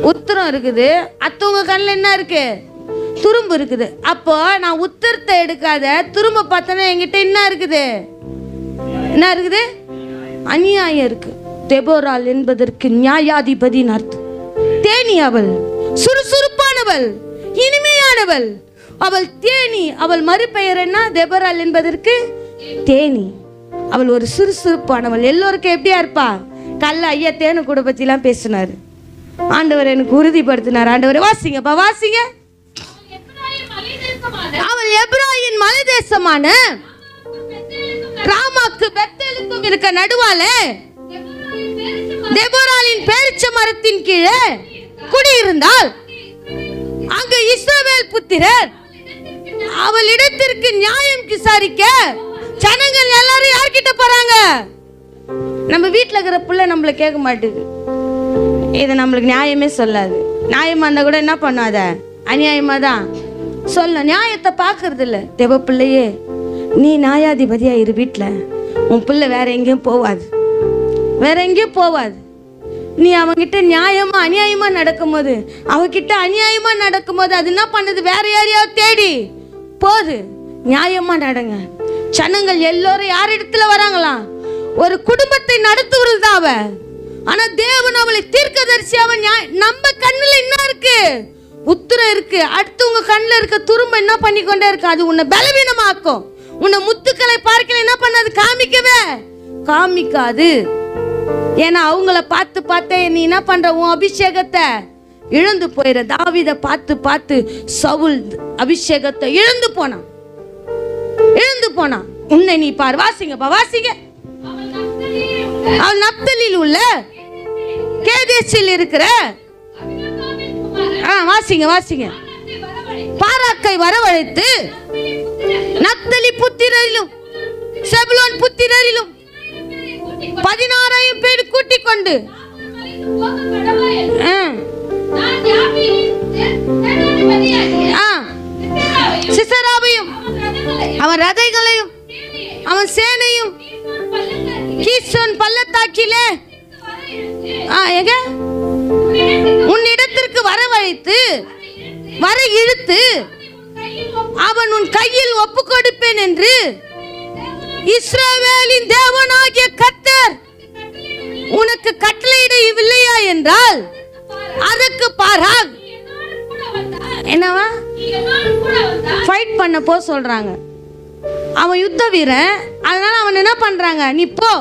உத்திரம் இருக்குது. அத்தவங்க கண்ணில் என்ன இருக்கு? துரும்பு இருக்குது. அப்போ நான் உத்திரத்தை எடுக்காத துரும்ப பார்த்தனா என்கிட்ட என்ன இருக்குது? என்ன இருக்குது? அநியாயம் இருக்கு. தெபோராள் என்பதற்கு நியாயாதிபதியின் அர்த்தம். தேனி அவள், சுறுசுறுப்பானவள், இனிமையானவள். அவள் தேனி. அவள் மறுபெயர் என்ன? தெபோராள் என்பதற்கு தேனி. அவள் ஒரு சுறுசுறுப்பானவள். எல்லோருக்கும் எப்படியா இருப்பா? கல்ல ஐயா தேனு கூட பத்திலாம் பேசினாரு. ஆண்டவர் எனக்கு உறுதிப்படுத்தினார். ஆண்டவர் வாசிங்கப்பா, வாசிங்க. அவள் எப்ராயின் மலை தேசமான ராமாக்கு பெத்தேலுக்கும் இருக்க நடுவால தெபோராளின் பேரிச்ச மரத்தின் கீழே குடியிருந்தாள். அங்க இஸ்ரவேல் புத்திரர் அவள் இடத்திற்கு நியாயம் விசாரிக்க ஜனங்கள் எல்லாரும் யார்கிட்ட போறாங்க? நம்ம வீட்டில் இருக்கிற பிள்ளை நம்மள கேட்க மாட்டேங்குது. இது நம்மளுக்கு நியாயமே சொல்லாது. நியாயமா இருந்தா கூட என்ன பண்ணாத? அநியாயமா தான் சொல்ல. நியாயத்தை பார்க்கறது இல்லை. தேவ பிள்ளையே, நீ நியாயாதிபதியா இரு வீட்டில். உன் பிள்ளை வேற எங்கேயும் போவாது, வேற எங்கேயும் போவாது. நீ அவங்கிட்ட நியாயமா அநியாயமா நடக்கும்போது, அவகிட்ட அநியாயமா நடக்கும்போது அது என்ன பண்ணுது? வேற யாரையாவது தேடி போகுது. நியாயமா நடங்க. ஜனங்கள் எல்லோரும் யார் இடத்துல வராங்களாம்? ஒரு குடும்பத்தை நடத்துவது தான் அவ. ஆனா தேவன் அவளை தீர்க்கதரிசி. அவன் நம்ம கண்ணுல என்ன இருக்கு? உத்திரம் இருக்கு. அடுத்தவங்க கண்ணுல இருக்க துரும்ப என்ன பண்ணி கொண்டே இருக்கு? அது உன்னை பலவீனமாக்கும். உன்னை முத்துக்களை பார்க்கல என்ன பண்ணாது? காமிக்கவே காமிக்காது. ஏன்னா அவங்கள பார்த்து பார்த்தே நீ என்ன பண்ற? உன் அபிஷேகத்தை இழந்து போயிட. தாவீதை பார்த்து பார்த்து சவுல் அபிஷேகத்தை இழந்து போனான். உன்னை நீ பார். வாசிங்கப்பா, வாசிங்க. அவள் நப்தலில் உள்ள கேதேசில் இருக்கிற வாசிங்க. பாராக்கை வரவழைத்து நப்தலி புத்திரரிலும் செபுலோன் புத்திரரிலும் 16,000 பேர் கூட்டிக் கொண்டு சிசராவையும் அவன் ரதைகளையும் அவன் சேனையும் கீசோன் பள்ளத்தாக்கிலே உன்னிடத்திற்கு வரவழைத்து வர இழுத்து அவன் உன் கையில் ஒப்பு கொடுப்பேன் என்று இஸ்ரவேலின் தேவனாகிய கர்த்தர் உனக்கு கட்டளையிடவில்லையா என்றால் அதற்கு பாராக். என்னவா? ஃபைட் பண்ண போ சொல்றாங்க. அவன் யுத்த வீரன். அதனால அவன் என்ன பண்றாங்க? நீ போ,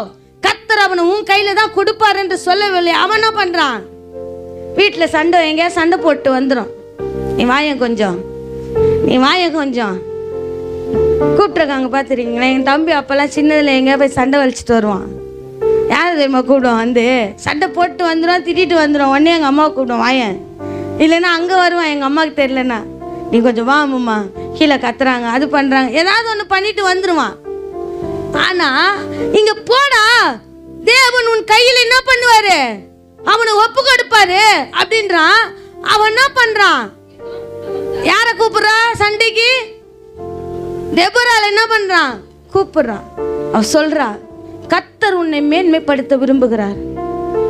கர்த்தர் அவனை உன் கையில தான் கொடுப்பாரு என்று சொல்லவில்லை. அவன் என்ன பண்றான்? வீட்டில் சண்டை, எங்கேயா சண்டை போட்டு வந்துடும். நீ வாயன் கொஞ்சம் கூப்பிட்டுருக்காங்க. பார்த்துருக்கீங்களா? எங்கள் தம்பி அப்போல்லாம் சின்னதில் எங்கேயா போய் சண்டை வலிச்சிட்டு வருவான். யார் தெரியுமா கூப்பிடுவான்? வந்து சண்டை போட்டு வந்துடும், திட்டிட்டு வந்துடும். உடனே எங்கள் அம்மாவை கூப்பிடுவோம், வாயன். இல்லைன்னா அங்கே வருவான். எங்கள் அம்மாவுக்கு தெரியலன்னா, நீ கொஞ்சம் வா அம்மா, கீழே கத்துறாங்க, அது பண்ணுறாங்க, ஏதாவது ஒன்று பண்ணிட்டு வந்துடுவான். ஆனால் இங்கே போடா, தேவன் உன் கையில் என்ன பண்ணுவாரு? அவனை ஒப்பு கொடுப்பாரு அப்படின்றான். அவன் என்ன பண்ணுறான்? யாரை கூப்பிடுறா சண்டைக்கு? தெபோராள் என்ன பண்றான்? கூப்பிடுறான். அவ சொல்றா, கர்த்தர் உன்னை மேன்மைப்படுத்த விரும்புகிறார்.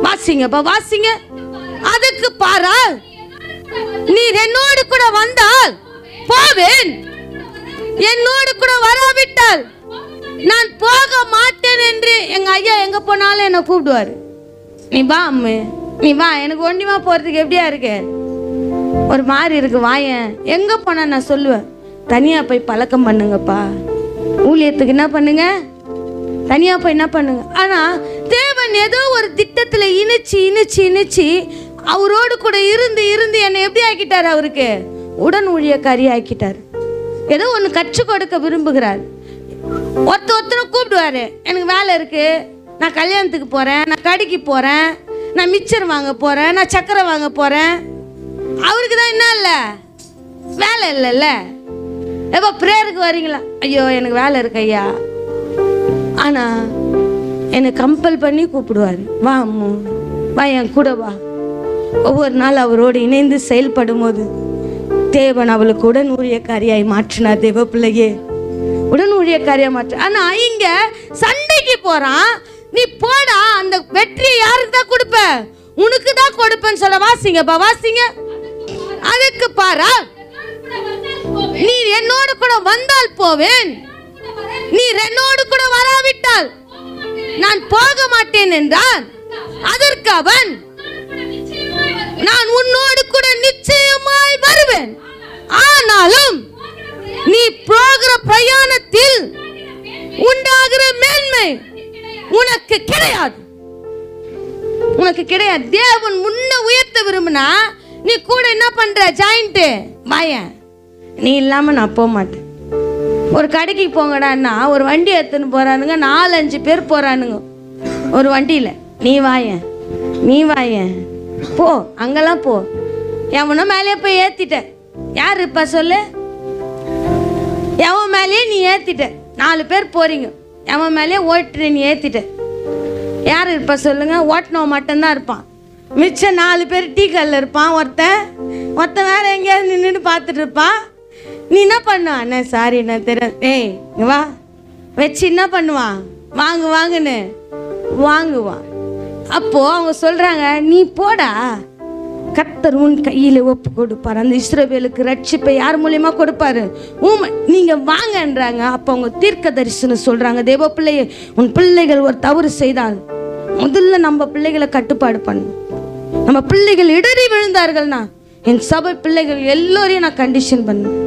வாசிங்கப்பா, வாசிங்க. அதுக்கு பாரா, நீ என்னோடு கூட வந்தால் போவேன், என்னோடு கூட வராவிட்டால் நான் போக மாட்டேன் என்று எங்க ஐயா எங்க போனாலும் என்ன கூப்பிடுவாரு. நீ வா அம்மு, நீ வா. எனக்கு ஒண்டிமா போறதுக்கு எப்படியா இருக்கு? ஒரு மாதிரி இருக்கு. வாயன் எங்க போனா நான் சொல்லுவேன், தனியா போய் பழக்கம் பண்ணுங்கப்பா. ஊழியத்துக்கு என்ன பண்ணுங்க? தனியா போய் என்ன பண்ணுங்க. ஆனா தேவன் ஏதோ ஒரு திட்டத்துல இணைச்சி அவரோடு கூட இருந்து என்னை எப்படி ஆக்கிட்டார்? அவருக்கு உடன் ஊழியக்காரி ஆக்கிட்டார். ஏதோ ஒன்று கற்றுக் கொடுக்க விரும்புகிறார். ஒருத்தரும் கூப்பிடுவாரு, எனக்கு வேலை இருக்கு, நான் கல்யாணத்துக்கு போறேன், நான் கடைக்கு போறேன், நான் மிச்சர் வாங்க போறேன், நான் சக்கரை வாங்க போறேன். அவருக்கு தான் என்ன இல்லை? வேலை இல்லைல்ல. எப்போ ப்ரேயருக்கு வரீங்களா? ஐயோ எனக்கு வேலை இருக்கு ஐயா. ஆனால் என்னை கம்பல் பண்ணி கூப்பிடுவார், வா அம்மு, வா என் கூட வா. ஒவ்வொரு நாள் அவரோடு இணைந்து செயல்படும் போது தேவன் அவளுக்கு உடன் ஊழியக்காரியாய் மாற்றினார். தேவ பிள்ளையே, உடன் ஊழியக்காரியா மாற்ற. ஆனா இங்க சண்டைக்கு போறான். நீ போடா, அந்த வெற்றியை யாருக்கு தான் கொடுப்ப? உனக்கு தான் கொடுப்பேன்னு சொல்ல. வாசிங்கப்பா, வாசிங்க. அதுக்கு பாரா, நீ என்னோடு கூட வந்தால் போவேன், நீ என்னோடு கூட வராவிட்டால் நான் போக மாட்டேன் என்றான். அதற்கு அவன், நான் உன்னோடு கூட நிச்சயமாய் வருவேன், ஆனாலும் நீ போகிற பிரயாணத்தில் உண்டாகிற மேன்மை உனக்கு கிடையாது, உனக்கு கிடையாது. தேவன் முன்ன உயர்த்த விரும்பினா நீ கூட என்ன பண்ற? ஜாயிண்ட் பயம். நீ இல்லாம நான் போக மாட்டேன். ஒரு கடைக்கு போங்கடான்னா ஒரு வண்டி எடுத்துன்னு போறானுங்க, 4-5 பேர் போறானுங்க ஒரு வண்டியில. நீ வாயன், நீ வாயன், போ, அங்கெல்லாம் போ. எவனோ மேலேயே போய் ஏத்திட்ட. யார் இருப்பா சொல்லு? எவன் மேலேயே நீ ஏத்திட்ட. 4 பேர் போறீங்க, எவன் மேலேயே ஓட்டு நீ ஏத்திட்ட. யார் இருப்பா சொல்லுங்க? ஓட்டினவன் மட்டும்தான் இருப்பான். மிச்சம் 4 பேர் டீ கல்ல இருப்பான். ஒருத்தன் வேற எங்கேயாவது நின்றுட்டு பார்த்துட்டு இருப்பான். நீ என்ன பண்ணுவான்? அண்ணா சாரி நான் தெரியல, ஏய் வா வச்சு என்ன பண்ணுவான்? வாங்கு வாங்குன்னு வாங்குவான். அப்போ அவங்க சொல்றாங்க, நீ போடா, கர்த்தர் உன் கையில ஒப்பு கொடுப்பார். அந்த இஸ்ரவேலுக்கு ரட்சிப்பை யார் மூலியமா கொடுப்பாரு? நீங்க வாங்கன்றாங்க. அப்போ அவங்க தீர்க்க தரிசனம் சொல்றாங்க, தேவ பிள்ளையே, உன் பிள்ளைகள் ஒரு தவறு செய்தால் முதல்ல நம்ம பிள்ளைகளை கட்டுப்பாடு பண்ணணும். நம்ம பிள்ளைகள் இடறி விழுந்தார்கள்னா என் சபை பிள்ளைகள் எல்லோரையும் நான் கண்டிஷன் பண்ணுவேன்.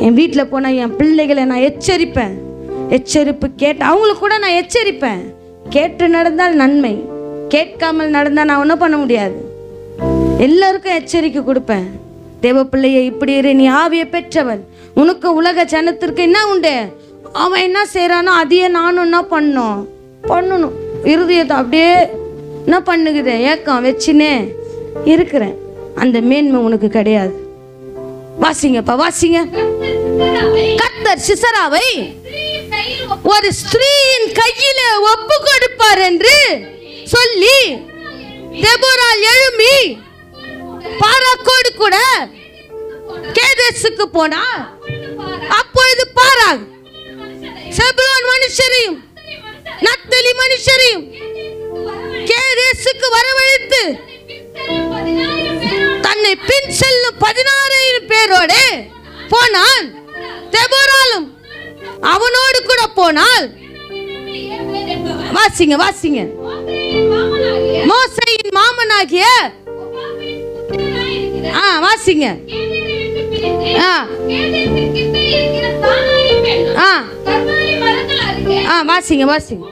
என் வீட்டில் போனால் என் பிள்ளைகளை நான் எச்சரிப்பேன். எச்சரிப்பு கேட்டு அவங்களுக்கு கூட நான் எச்சரிப்பேன். கேட்டு நடந்தால் நன்மை, கேட்காமல் நடந்தால் நான் ஒன்றும் பண்ண முடியாது. எல்லாருக்கும் எச்சரிக்கை கொடுப்பேன். தேவ பிள்ளையை இப்படி இரு, நீ ஆவியை பெற்றவன், உனக்கு உலக ஜனத்திற்கு என்ன உண்டு? அவன் என்ன செய்கிறானோ அதையே நானும் என்ன பண்ணணும். இருதயத்தை அப்படியே என்ன பண்ணுகுது? ஏக்கம் வச்சுனே இருக்கிறேன். அந்த மேன்மை உனக்கு கிடையாது. வாசிங்கப்பா, வாசிங்க. கர்த்தர் சிசராவை ஒரு ஸ்திரீயின் கையிலே ஒப்பு கொடுப்பார் என்று சொல்லி தெபோராள் எழும்பி பாராக்கோடு கூட கேதேசுக்கு போனார். அப்பொழுது பாராக் செபுலோன் மனுஷரையும் நப்தலி மனுஷரையும் கேதேசுக்கு வரவழைத்து தன்னை பின் செல்லும் 16,000 பேரோடு போனான். தெபோராளும் அவனோடு கூட போனால். வாசிங்க, வாசிங்க. மோசேயின் மாமனாகிய வாசிங்க. வாசிங்க, வாசிங்க.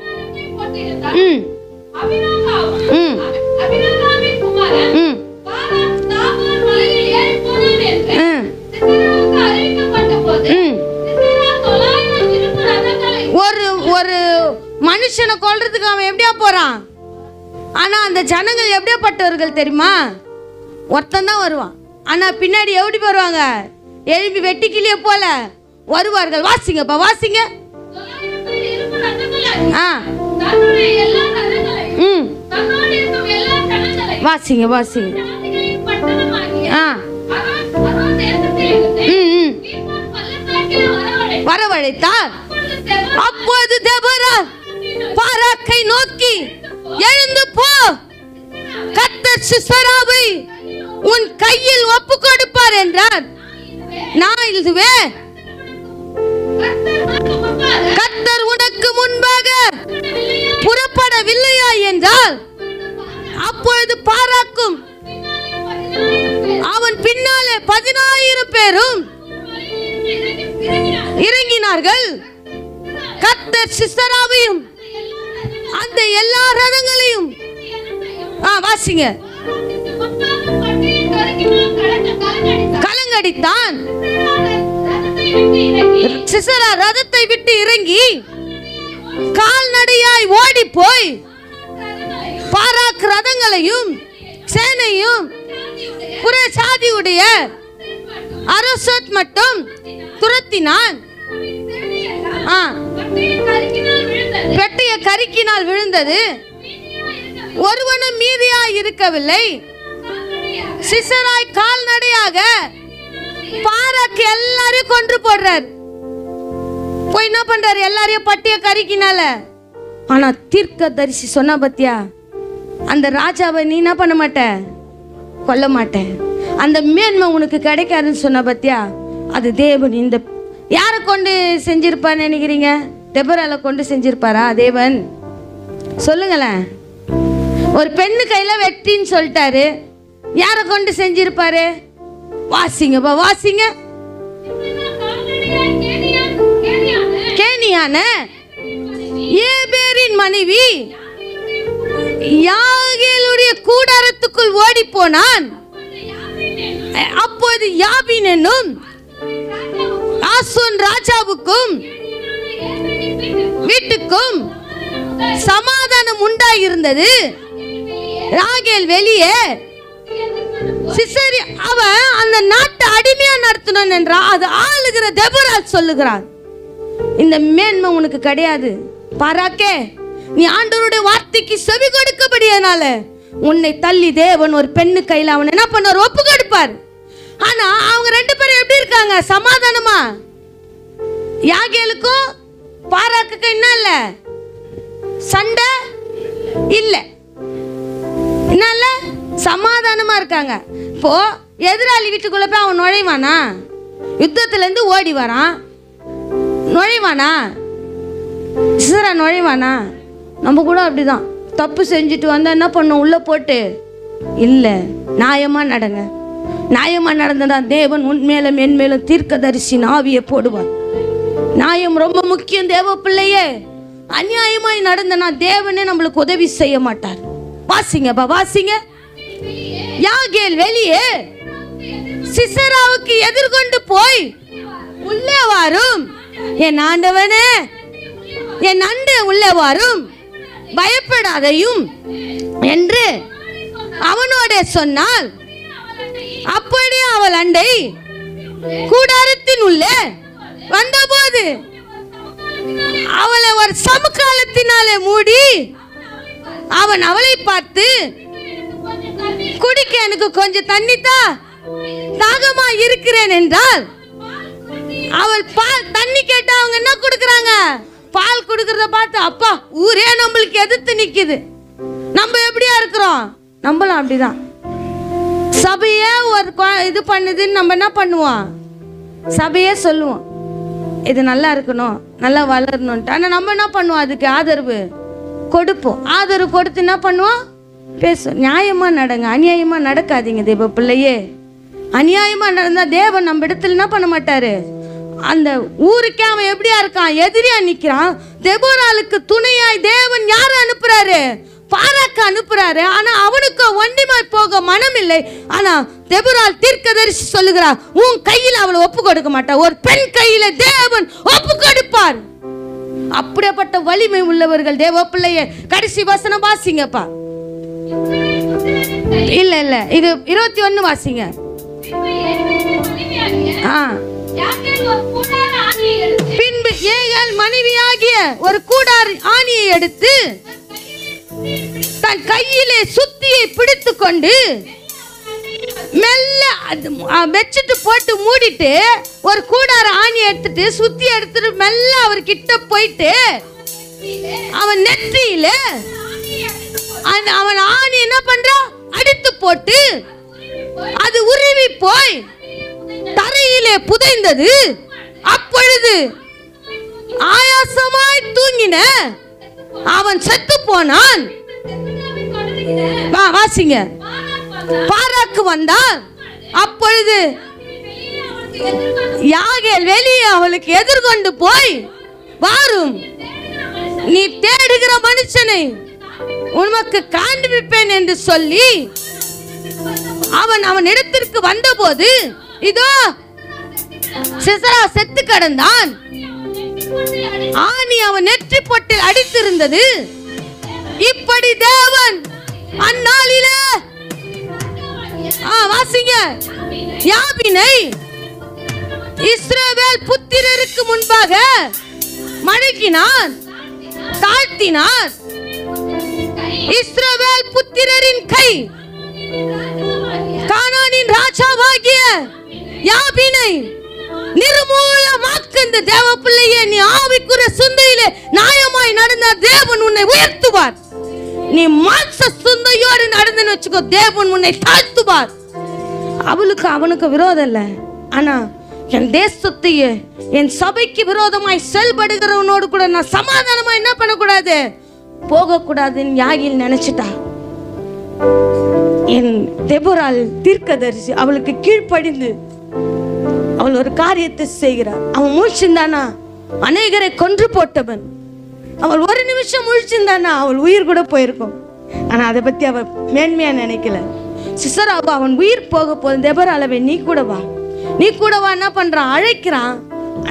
ஒரு மனுஷனை கொல்றதுக்கு அவன் எப்படியா போறான்? ஆனா அந்த ஜனங்கள் எப்படியாப்பட்டவர்கள் தெரியுமா? ஒருத்தன் தான் வருவான், ஆனா பின்னாடி எப்படி வருவாங்க? எழுப்பி வெட்டிக்கிளிய போல வருவார்கள். வாசிங்கப்பா, வாசிங்க. வாசிங்க, வாசிங்க. வரவழைத்தார். அப்போது தெபோரா பாராக்கை நோக்கி, எழுந்து போ, கர்த்தர் சிசராவை உன் கையில் ஒப்பு கொடுப்பார் என்றார். நான் இதுவே கர்த்தர் உனக்கு முன்பாக புறப்படவில்லையா என்றால், அப்பொழுது பாராக்கும் அவன் பின்னாலே 16,000 பேரும் இறங்கினார்கள். கர்த்தர் சிசராவையும் அந்த எல்லா ரதங்களையும் வாசிங்க கலங்கடித்தான். சிசரா ரதத்தை விட்டு இறங்கி கால்நடையாய் ஓடி போய் பாராக் ரதங்களையும் சேனையும் புற சாதியுடைய அரசோத் மட்டும் துரத்தினான். பெட்டிய கருக்கினால் விழுந்தது, ஒருவனும் மீதியாய் இருக்கவில்லை. சிசராய் கால்நடையாக பாராக் எல்லாரையும் கொன்று போடுறார். போய் என்ன பண்றாரு? எல்லாரையும் பட்டிய கறிக்கினால. ஆனா தீர்க்க தரிசி சொன்னா பத்தியா, அந்த ராஜாவை நீ என்ன பண்ண மாட்ட, கொல்ல மாட்டேன், அந்த மேன்மை உனக்கு கிடைக்காதுன்னு சொன்ன பத்தியா, அது தேவன். இந்த யாரை கொண்டு செஞ்சிருப்பான்னு நினைக்கிறீங்க? தெபொராளை கொண்டு செஞ்சிருப்பாரா தேவன்? சொல்லுங்களேன். ஒரு பெண்ணு கையில வெட்டின்னு சொல்லிட்டாரு, யாரை கொண்டு செஞ்சிருப்பாரு? வாசிங்கப்பா, வாசிங்க. கேனியான ஏபேரின் மனைவி யாகேலுடைய கூடாரத்துக்குள் ஓடி போனான். அப்போது யாபீன் என்னும் ஆசோன் ராஜாவுக்கும் வீட்டுக்கும் சமாதானம் உண்டாயிருந்தது. ராகேல் வெளியே சிசரி அவன் அந்த நாட்டை அடிமையா நடத்தணும் என்றா அது ஆளுகிற தெபொராள் சொல்லுகிறான், இந்த மேன்மை உனக்கு கிடையாது. பாராக்கே, நீ ஆண்டவருடைய வார்த்தைக்கு செவி கொடுக்கபடியனால உன்னை தள்ளி தேவன் ஒரு பெண்ணு கையில அவன் என்ன பண்ணுவார்? ஒப்பு கொடுப்பார். ஆனா அவங்க ரெண்டு பேரும் எப்படி இருக்காங்க? சமாதானமா? யாகேலுக்கும் பாராக்குக்கு என்ன இல்ல? சண்டை இல்ல, என்ன இல்ல? சமாதானமா இருக்காங்க. இப்போ எதிராளி வீட்டுக்குள்ள போய் அவன் நுழைவானா? யுத்தத்துல இருந்து ஓடி வரான், நுழைவானா? சிசரா நுழைவானா? நம்ம கூட அப்படிதான் தப்பு செஞ்சுட்டு வந்தா என்ன பண்ணோம்? உள்ள போட்டு இல்ல, நியாயமா நடங்க. நியாயமா நடந்ததா தேவன் உண்மையில மென்மேலும் தீர்க்கதரிசின் ஆவியை போடுவார். நியாயம் ரொம்ப முக்கியம் தேவ பிள்ளையே. அநியாயமாய் நடந்தனா தேவனே நம்மளுக்கு உதவி செய்ய மாட்டார். வாசிங்கப்பா, வாசிங்க. யாகேல் வெளியே சிசராவுக்கு எதிர்கொண்டு போய் உள்ளே வாரும், என் ஆண்டவனே, என் அண்டே உள்ளே வாரும், பயப்படாதையும் என்று அவனோட சொன்னால், அப்படியே அவள் அண்டை கூடாரத்தின் உள்ளே வந்தபோது அவளை ஒரு சமுக்காலத்தினாலே மூடி அவன் அவளை பார்த்து, குடிக்க எனக்கு கொஞ்சம் தண்ணி தா, தாகமா இருக்கிறேன் என்றால், அவள் பால் தண்ணி கேட்டா அவங்க என்ன கொடுக்கறாங்க? பால் கொடுக்கறத பார்த்து அப்பா ஊரே நம்மளுக்கு எதிர்த்து நிக்குது. நம்ம எப்படியா இருக்கிறோம்? நம்மளும் அப்படிதான். சபையே ஒரு இது பண்ணுதுன்னு நம்ம என்ன பண்ணுவோம்? சபையே சொல்லுவோம் இது நல்லா இருக்கணும், நல்லா வளரணும்ட்டு. ஆனால் நம்ம என்ன பண்ணுவோம்? அதுக்கு ஆதரவு கொடுப்போம். ஆதரவு கொடுத்து என்ன பண்ணுவோம்? பேசும். நியாயமாக நடங்க, அநியாயமாக நடக்காதீங்க தேவ பிள்ளையே. அநியாயமாக நடந்தால் தேவன் நம்ம இடத்துல என்ன பண்ண மாட்டாரு? அந்த ஊருக்கே அவன் எப்படியா இருக்கான்? எதிரியா நிற்கிறான். தெபொராளுக்கு துணையாய் தேவன் யாரை அனுப்புறாரு? பாராக்க அனுப்புறாரு. ஆனா அவனுக்கு ஒண்டிமாய் போக மனம் இல்லை. ஆனா தெபொராள் தீர்க்கதரிசி சொல்லுகிறார், உன் கையில் அவளை ஒப்பு கொடுக்க மாட்டா, ஒரு பெண் கையில தேவன் ஒப்பு கொடுப்பார். அப்படிப்பட்ட வலிமை உள்ளவர்கள் தேவ பிள்ளையே. கடைசி வசனம் வாசிங்கப்பா. இல்ல இல்ல, இது 21 வாசிங்க. பின்பு ஏகால் மனைவியாகிய ஒரு கூடார ஆணியை எடுத்து தன் கையிலே சுத்தியை பிடித்து கொண்டு மெல்ல வச்சுட்டு போட்டு மூடிட்டு ஒரு கூடார ஆணி எடுத்துட்டு சுத்தி எடுத்துட்டு மெல்ல அவர் கிட்ட போயிட்டு அவன் நெற்றியில அவன் ஆணி என்ன பண்றா? அடித்து போட்டு அது உருவி போய் தரையிலே புதைந்தது. அப்பொழுது ஆயாசமாய் தூங்கின அவன் செத்து போனான். வாசிங்க. பாராக்கு வந்தால் அப்பொழுது யாகேல் வெளியே அவளுக்கு எதிர்கொண்டு போய், வாரும், நீ தேடுகிற மனுஷனை உனக்கு காண்பிப்பேன் என்று சொல்லி அவன் இடத்திற்கு வந்தபோது இதோ சிசரா செத்து கிடந்தான். ஆணி அவன் நெற்றி பொட்டில் அடித்திருந்தது. இப்படி தேவன் அந்நாளிலே வாசிங்க யாபீனை இஸ்ரவேல் புத்திரருக்கு முன்பாக மடக்கினான், தாழ்த்தினான். இஸ்ரவேல் புத்திரரின் கை கானானின் ராஜாவாகிய யாபீனை நிர்மூலமாக்கு இந்த தேவ பிள்ளையே. நீ ஆவிக்குரிய சிந்தையிலே நியாயமாய் நடந்தால் தேவன் உன்னை உயர்த்துவார். நீ மாம்ச சிந்தையோடு நடந்துன்னு வச்சுக்கோ, தேவன் உன்னை தாழ்த்துவார். அவளுக்கு அவனுக்கு விரோதம் இல்லை. ஆனா என் தேசத்தையே என் சபைக்கு விரோதமாய் செயல்படுகிறவனோடு கூட நான் சமாதானமா என்ன பண்ணக்கூடாது, போகக்கூடாதுன்னு யாகில் நினைச்சிட்டா. என் தெபொராள் தீர்க்கதரிசி அவளுக்கு கீழ்ப்படிந்து அவள் ஒரு காரியத்தை செய்கிறார். அவன் முழிச்சிருந்தானா அநேகரை கொன்று போட்டவன். அவள் ஒரு நிமிஷம் முழிச்சிருந்தானா அவள் உயிர் கூட போயிருக்கும். ஆனா அதை பத்தி அவள் மேன்மையா நினைக்கல. சிசராபா அவன் உயிர் போக போதும், தெபொராளவே நீ கூட வா, நீ கூட வா. என்ன பண்றான், அழைக்கிறான்.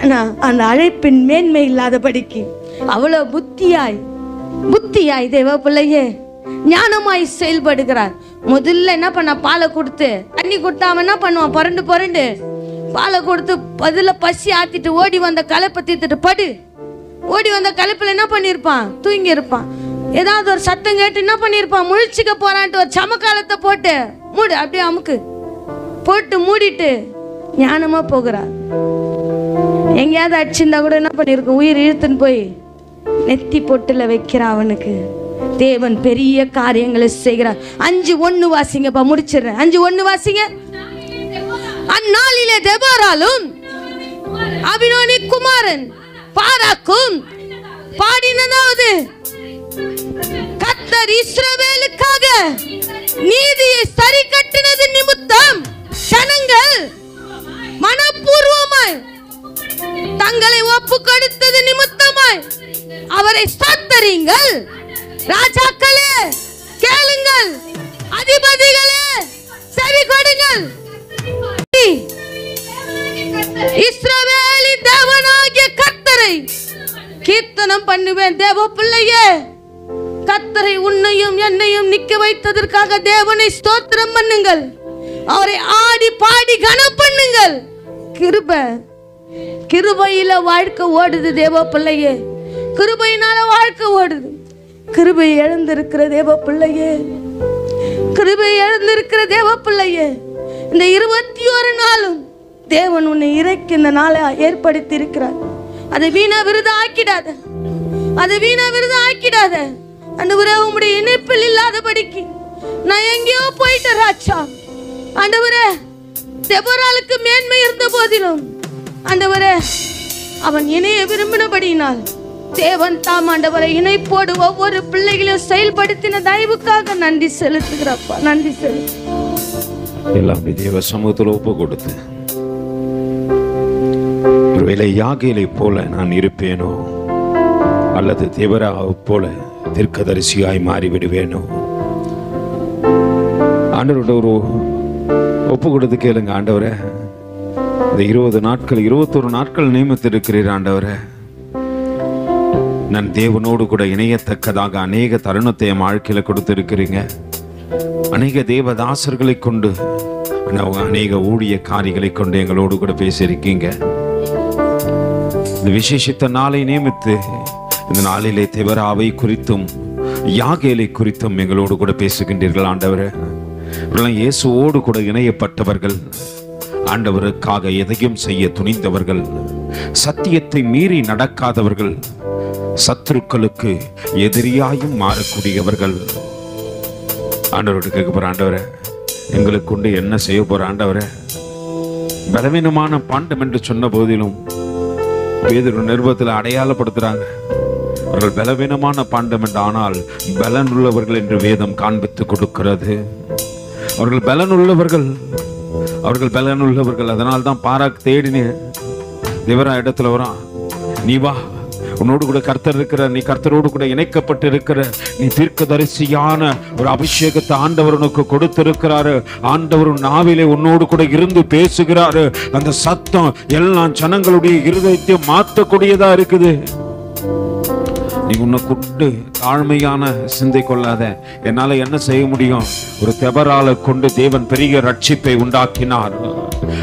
ஆனா அந்த அழைப்பின் மேன்மை இல்லாதபடிக்கு அவ்வளவு புத்தியாய் தேவ பிள்ளையே ஞானமாய் செயல்படுகிறார். முதல்ல என்ன பண்ண, பாலை கொடுத்து தண்ணி கொடுத்தா அவன் என்ன பண்ணுவான், புரண்டு பாலை கொடுத்து பதில பசி ஆத்திட்டு ஓடி வந்த களைப்பை தீர்த்துட்டு படு. ஓடி வந்த களைப்பில் என்ன பண்ணியிருப்பான், தூங்கி இருப்பான். ஏதாவது ஒரு சத்தம் கேட்டு என்ன பண்ணியிருப்பான், முழிச்சுக்க போறான்ட்டு ஒரு சமக்காலத்தை போட்டு மூடு, அப்படியே அமுக்கு போட்டு மூடிட்டு ஞானமா போகிறார். எங்கேயாவது அடிச்சிருந்தா கூட என்ன பண்ணியிருக்கும், உயிர் இழுத்துன்னு போய் நெத்தி பொட்டுல வைக்கிறான். அவனுக்கு தேவன் பெரிய காரியங்களை செய்கிறார். 5:1 வாசிங்கப்பா, முடிச்சிடுறேன். 5:1 வாசிங்க. அந்நாளிலே தெபொராளும் அபினோனி குமாரன் பாராக்கும் பாடினதாவது, கர்த்தர் இஸ்ரவேலுக்காக நீதியை சரி கட்டினது நிமித்தம் ஜனங்கள் மனப்பூர்வமாய் தங்களை ஒப்பு கொடுத்தது நிமித்தமாய் அவரை ஸ்தோத்திரியுங்கள். ராஜாக்களே கேளுங்கள், அதிபதிகளே செவி கொடுங்கள். இஸ்ரவேலின் தேவனாகிய கர்த்தரை கீர்த்தனம் பண்ணுவேன். தேவ பிள்ளையே, கர்த்தரை உன்னையும் என்னையும் நிக்க வைத்ததற்காக தேவனை ஸ்தோத்திரம் பண்ணுங்கள். அவரை ஆடி பாடி கனம் பண்ணுங்கள். கிருபையில வாழ்க்கை ஓடுது தேவ பிள்ளையே, கிருபையினால வாழ்க்கை ஓடுது. கிருபை இழந்திருக்கிற தேவ பிள்ளையே, கிருபை இழந்திருக்கிற தேவ பிள்ளையே, இந்த 21 நாளும் தேவன் உன்னை இறைக்கு இந்த நாளை ஏற்படுத்தி இருக்கிறார். அதை வீணா விருது ஆக்கிடாத, அதை வீணா விருது ஆக்கிடாத. ஆண்டவரே, உம்முடைய இணைப்பில் இல்லாதபடிக்கு நான் எங்கேயோ போயிட்டேன் ராஜா. ஆண்டவரே, தெபொராளுக்கு மேன்மை இருந்த போதிலும் ஆண்டவரே அவன் இணைய விரும்பினபடியினால் தேவன் தாம் ஆண்டவரை இணைப்போடு ஒவ்வொரு பிள்ளைகளையும் செயல்படுத்தின தயவுக்காக நன்றி செலுத்துகிறப்பா, நன்றி செலுத்து. எல்லாம் தேவ சமூகத்தில் ஒப்பு கொடுத்து, ஒருவேளை யாகேலை போல நான் இருப்பேனோ அல்லது தேவரா போல தீர்க்கதரிசியாய் மாறிவிடுவேனோ, ஆண்டவரோட ஒரு ஒப்பு கொடுத்து கேளுங்க. ஆண்டவரே, இந்த 20 நாட்கள் 21 நாட்கள் நியமித்திருக்கிறீர். ஆண்டவரே, நான் தேவனோடு கூட இணையத்தக்கதாக அநேக தருணத்தை என் வாழ்க்கையில கொடுத்திருக்கிறீங்க. அநேக தேவதாசர்களை கொண்டு, அநேக ஊழியக்காரிகளை கொண்டு எங்களோடு கூட பேசியிருக்கீங்க. இந்த விசேஷித்த நாளை நியமித்து இந்த நாளிலே தெபொராவை குறித்தும் யாகேலை குறித்தும் எங்களோடு கூட பேசுகின்றீர்கள். ஆண்டவரே, இயேசுவோடு கூட இணையப்பட்டவர்கள், ஆண்டவருக்காக எதையும் செய்ய துணிந்தவர்கள், சத்தியத்தை மீறி நடக்காதவர்கள், சத்துருக்களுக்கு எதிரியாயும் மாறக்கூடியவர்கள். ஆண்டவரோடு கேட்க போற, ஆண்டவரே எங்களுக்கு கொண்டு என்ன செய்ய போற? ஆண்டவரே, பலவீனமான பாண்டம் என்று சொன்ன போதிலும் பேதுரு நிருபத்தில் அடையாளப்படுத்துறாங்க. அவர்கள் பலவீனமான பாண்டம் என்று, ஆனால் பலன் உள்ளவர்கள் என்று வேதம் காண்பித்து கொடுக்கிறது. அவர்கள் பலனுள்ளவர்கள், அவர்கள் பலனுள்ளவர்கள். அதனால் தான் பாராக் தேடினே தேவரா இடத்துல வரான். நீ வா, உன்னோடு கூட கர்த்தர் இருக்கிற, நீ கர்த்தரோடு கூட இணைக்கப்பட்டு இருக்கிற, நீ தீர்க்கதரிசியான ஒரு அபிஷேகத்தை ஆண்டவர் உனக்கு கொடுத்திருக்கிறாரு. ஆண்டவர் நாவிலே உன்னோடு கூட இருந்து பேசுகிறாரு. அந்த சத்தம் எல்லா ஜனங்களுடைய இருதயத்தை மாற்றக்கூடியதா இருக்குது. நீ உன்னை கொண்டு தாழ்மையான சிந்தை கொள்ளாத. என்னால என்ன செய்ய முடியும்? ஒரு தெபொராளை கொண்டு தேவன் பெரிய ரட்சிப்பை உண்டாக்கினார்.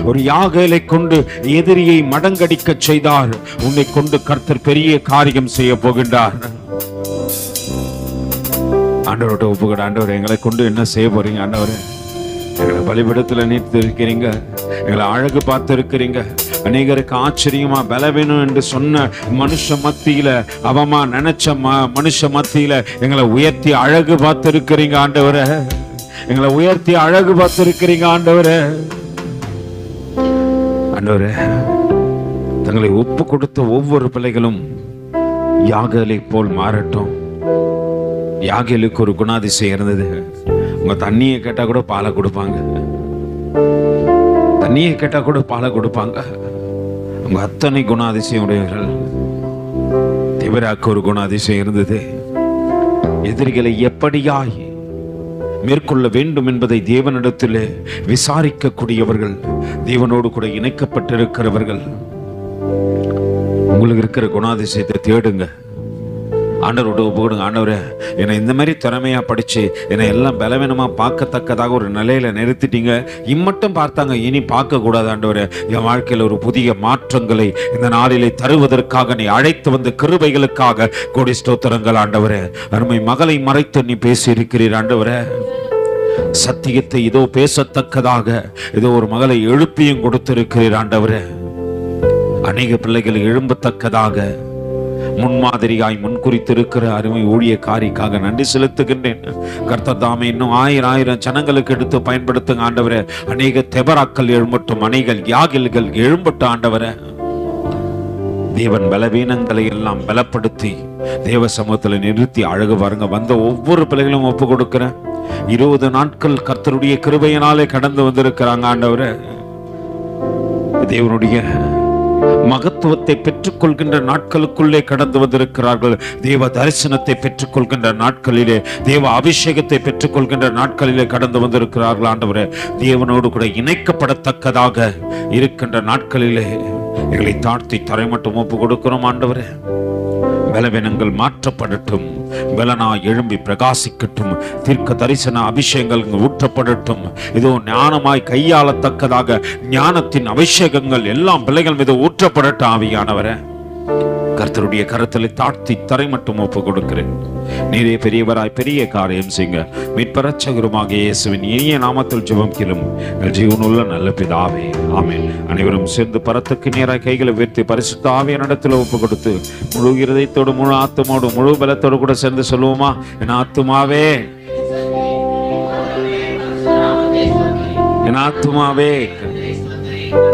ஒரு யாகேலை கொண்டு எதிரியை மடங்கடிக்க செய்தார். உன்னை கொண்டு கர்த்தர் பெரிய காரியம் செய்ய போகின்றார். ஆண்டவரோட ஒப்புக்கொடு. ஆண்டவர், எங்களை கொண்டு என்ன செய்ய போறீங்க? ஆண்டவர், எங்களை பலிபீடத்துல நீட்டு இருக்கிறீங்க, எங்களை அழகு பார்த்து இருக்கிறீங்க, அநேகருக்கு ஆச்சரியமா பலவீனம் என்று சொன்ன மனுஷ மத்தியில அவமா நினைச்ச மனுஷ மத்தியில எங்களை உயர்த்தி அழகு பார்த்திருக்கிறீங்க ஆண்டவரே. எங்களை உயர்த்தி அழகு பார்த்திருக்கிறீங்க ஆண்டவரே. ஆண்டவரே, தங்களை ஒப்பு கொடுத்த ஒவ்வொரு பிள்ளைகளும் யாகேலை போல் மாறட்டும். யாகேலுக்கு ஒரு குணாதிசயம் இருந்தது. உங்க தண்ணியை கேட்டா கூட பாலை கொடுப்பாங்க. தண்ணியை கேட்டா கூட பாலை கொடுப்பாங்க. உங்க அத்தனை குணாதிசயம் உடையவர்கள். தேவராக்கு ஒரு குணாதிசயம் இருந்தது. எதிரிகளை எப்படியாய் மேற்கொள்ள வேண்டும் என்பதை தேவனிடத்தில் விசாரிக்கக்கூடியவர்கள், தேவனோடு கூட இணைக்கப்பட்டிருக்கிறவர்கள். உங்களுக்கு இருக்கிற குணாதிசயத்தை தேடுங்க. ஆண்டவரோட ஒப்புக்கொடுங்க. ஆண்டவரே, என்னை இந்த மாதிரி திறமையா படிச்சு என்னை எல்லாம் பலவீனமா பார்க்கத்தக்கதாக ஒரு நிலையில நிறுத்திட்டீங்க. இம்மட்டும் பார்த்தாங்க, இனி பார்க்க கூடாது ஆண்டவரே. என் வாழ்க்கையில் ஒரு புதிய மாற்றங்களை இந்த நாளிலே தருவதற்காக நீ அழைத்து வந்த கிருபைகளுக்காக கோடி ஸ்தோத்திரங்கள் ஆண்டவரே. அருமை மகளை மறைத்து நீ பேசி இருக்கிறீர் ஆண்டவரே. சத்தியத்தை இதோ பேசத்தக்கதாக இதோ ஒரு மகளை எழுப்பியும் கொடுத்திருக்கிறீர் ஆண்டவரே. அநேக பிள்ளைகள் எழும்பத்தக்கதாக முன்மாதிரியாய் முன்குறித்திருக்கிற அருமை ஊழியக்காரிக்காக நன்றி செலுத்துகின்றேன். கர்த்தர் தாமே இன்னும் 1000 ஜனங்களுக்கு எடுத்து பயன்படுத்துங்க ஆண்டவரே. அநேக தெபராக்கள் எழும்பட்டும், அநேக யாகில்கள் எழும்பட்டும் ஆண்டவரே. தேவன் பலவீனங்களை எல்லாம் பலப்படுத்தி தேவ சமூகத்தில் நிறுத்தி அழகு பாருங்க. வந்த ஒவ்வொரு பிள்ளைகளும் ஒப்பு கொடுக்கிறேன். 20 நாட்கள் கர்த்தருடைய கிருபையினாலே கடந்து வந்திருக்கிறாங்க ஆண்டவரே. தேவனுடைய மகத்துவத்தை பெற்றுக்கொள்கின்ற நாட்களுக்குள்ளே கடந்து வந்திருக்கிறார்கள். தேவ தரிசனத்தை பெற்றுக்கொள்கின்ற நாட்களிலே, தேவ அபிஷேகத்தை பெற்றுக்கொள்கின்ற நாட்களிலே கடந்து வந்திருக்கிறார்கள் ஆண்டவரே. தேவனோடு கூட இணைக்கப்படத்தக்கதாக இருக்கின்ற நாட்களிலே எங்களை தாழ்த்தி தரை மட்டும் ஒப்பு கொடுக்கிறோம் ஆண்டவரே. பலவீனங்கள் மாற்றப்படட்டும், பலனா எழும்பி பிரகாசிக்கட்டும், தீர்க்க தரிசன அபிஷேகங்கள் ஊற்றப்படட்டும். இதோ ஞானமாய் கையாளத்தக்கதாக ஞானத்தின் அபிஷேகங்கள் எல்லாம் பிள்ளைகள் மீது ஊற்றப்படட்டும் ஆவியானவரே. கர்த்தருடைய கரத்திலே தாழ்த்தி தரை மட்டும் ஒப்பு கொடுக்கிறேன். நீரே பெரியவராய் பெரிய காரியம் செய்யுங்க. மீட்பரட்சகருமாக இயேசுவின் இனிய நாமத்தில் ஜெபம் கேளும் ஜீவனுள்ள நல்ல பிதாவே, ஆமென். அனைவரும் சேர்ந்து பரத்துக்கு நேராய் கைகளை உயர்த்தி பரிசுத்த ஆவியானிடத்தில் ஒப்பு கொடுத்து முழு இருதயத்தோடு, முழு ஆத்துமோடு, முழு பலத்தோடு கூட சேர்ந்து சொல்லுவோமா? என் ஆத்துமாவே, என் ஆத்துமாவே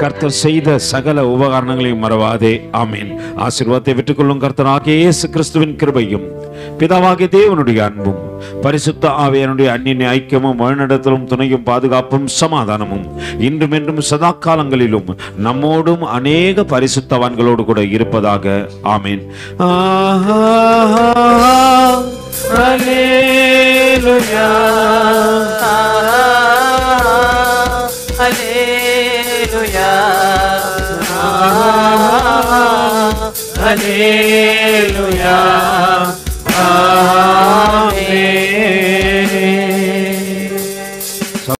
கர்த்தர் செய்த சகல உபகாரணங்களையும் மறவாதே. ஆமீன். ஆசீர்வாதத்தை விட்டுக்கொள்ளும் கர்த்தராகிய இயேசு கிறிஸ்துவின் கிருபையும் பிதாவாகிய தேவனுடைய அன்பும் பரிசுத்த ஆவியானுடைய அந்நிய ஐக்கியமும் வழிநடத்தலும் துணையும் பாதுகாப்பும் சமாதானமும் இன்றும் என்றும் சதா காலங்களிலும் நம்மோடும் அநேக பரிசுத்தவான்களோடு கூட இருப்பதாக. ஆமீன். Hallelujah, hallelujah, hallelujah.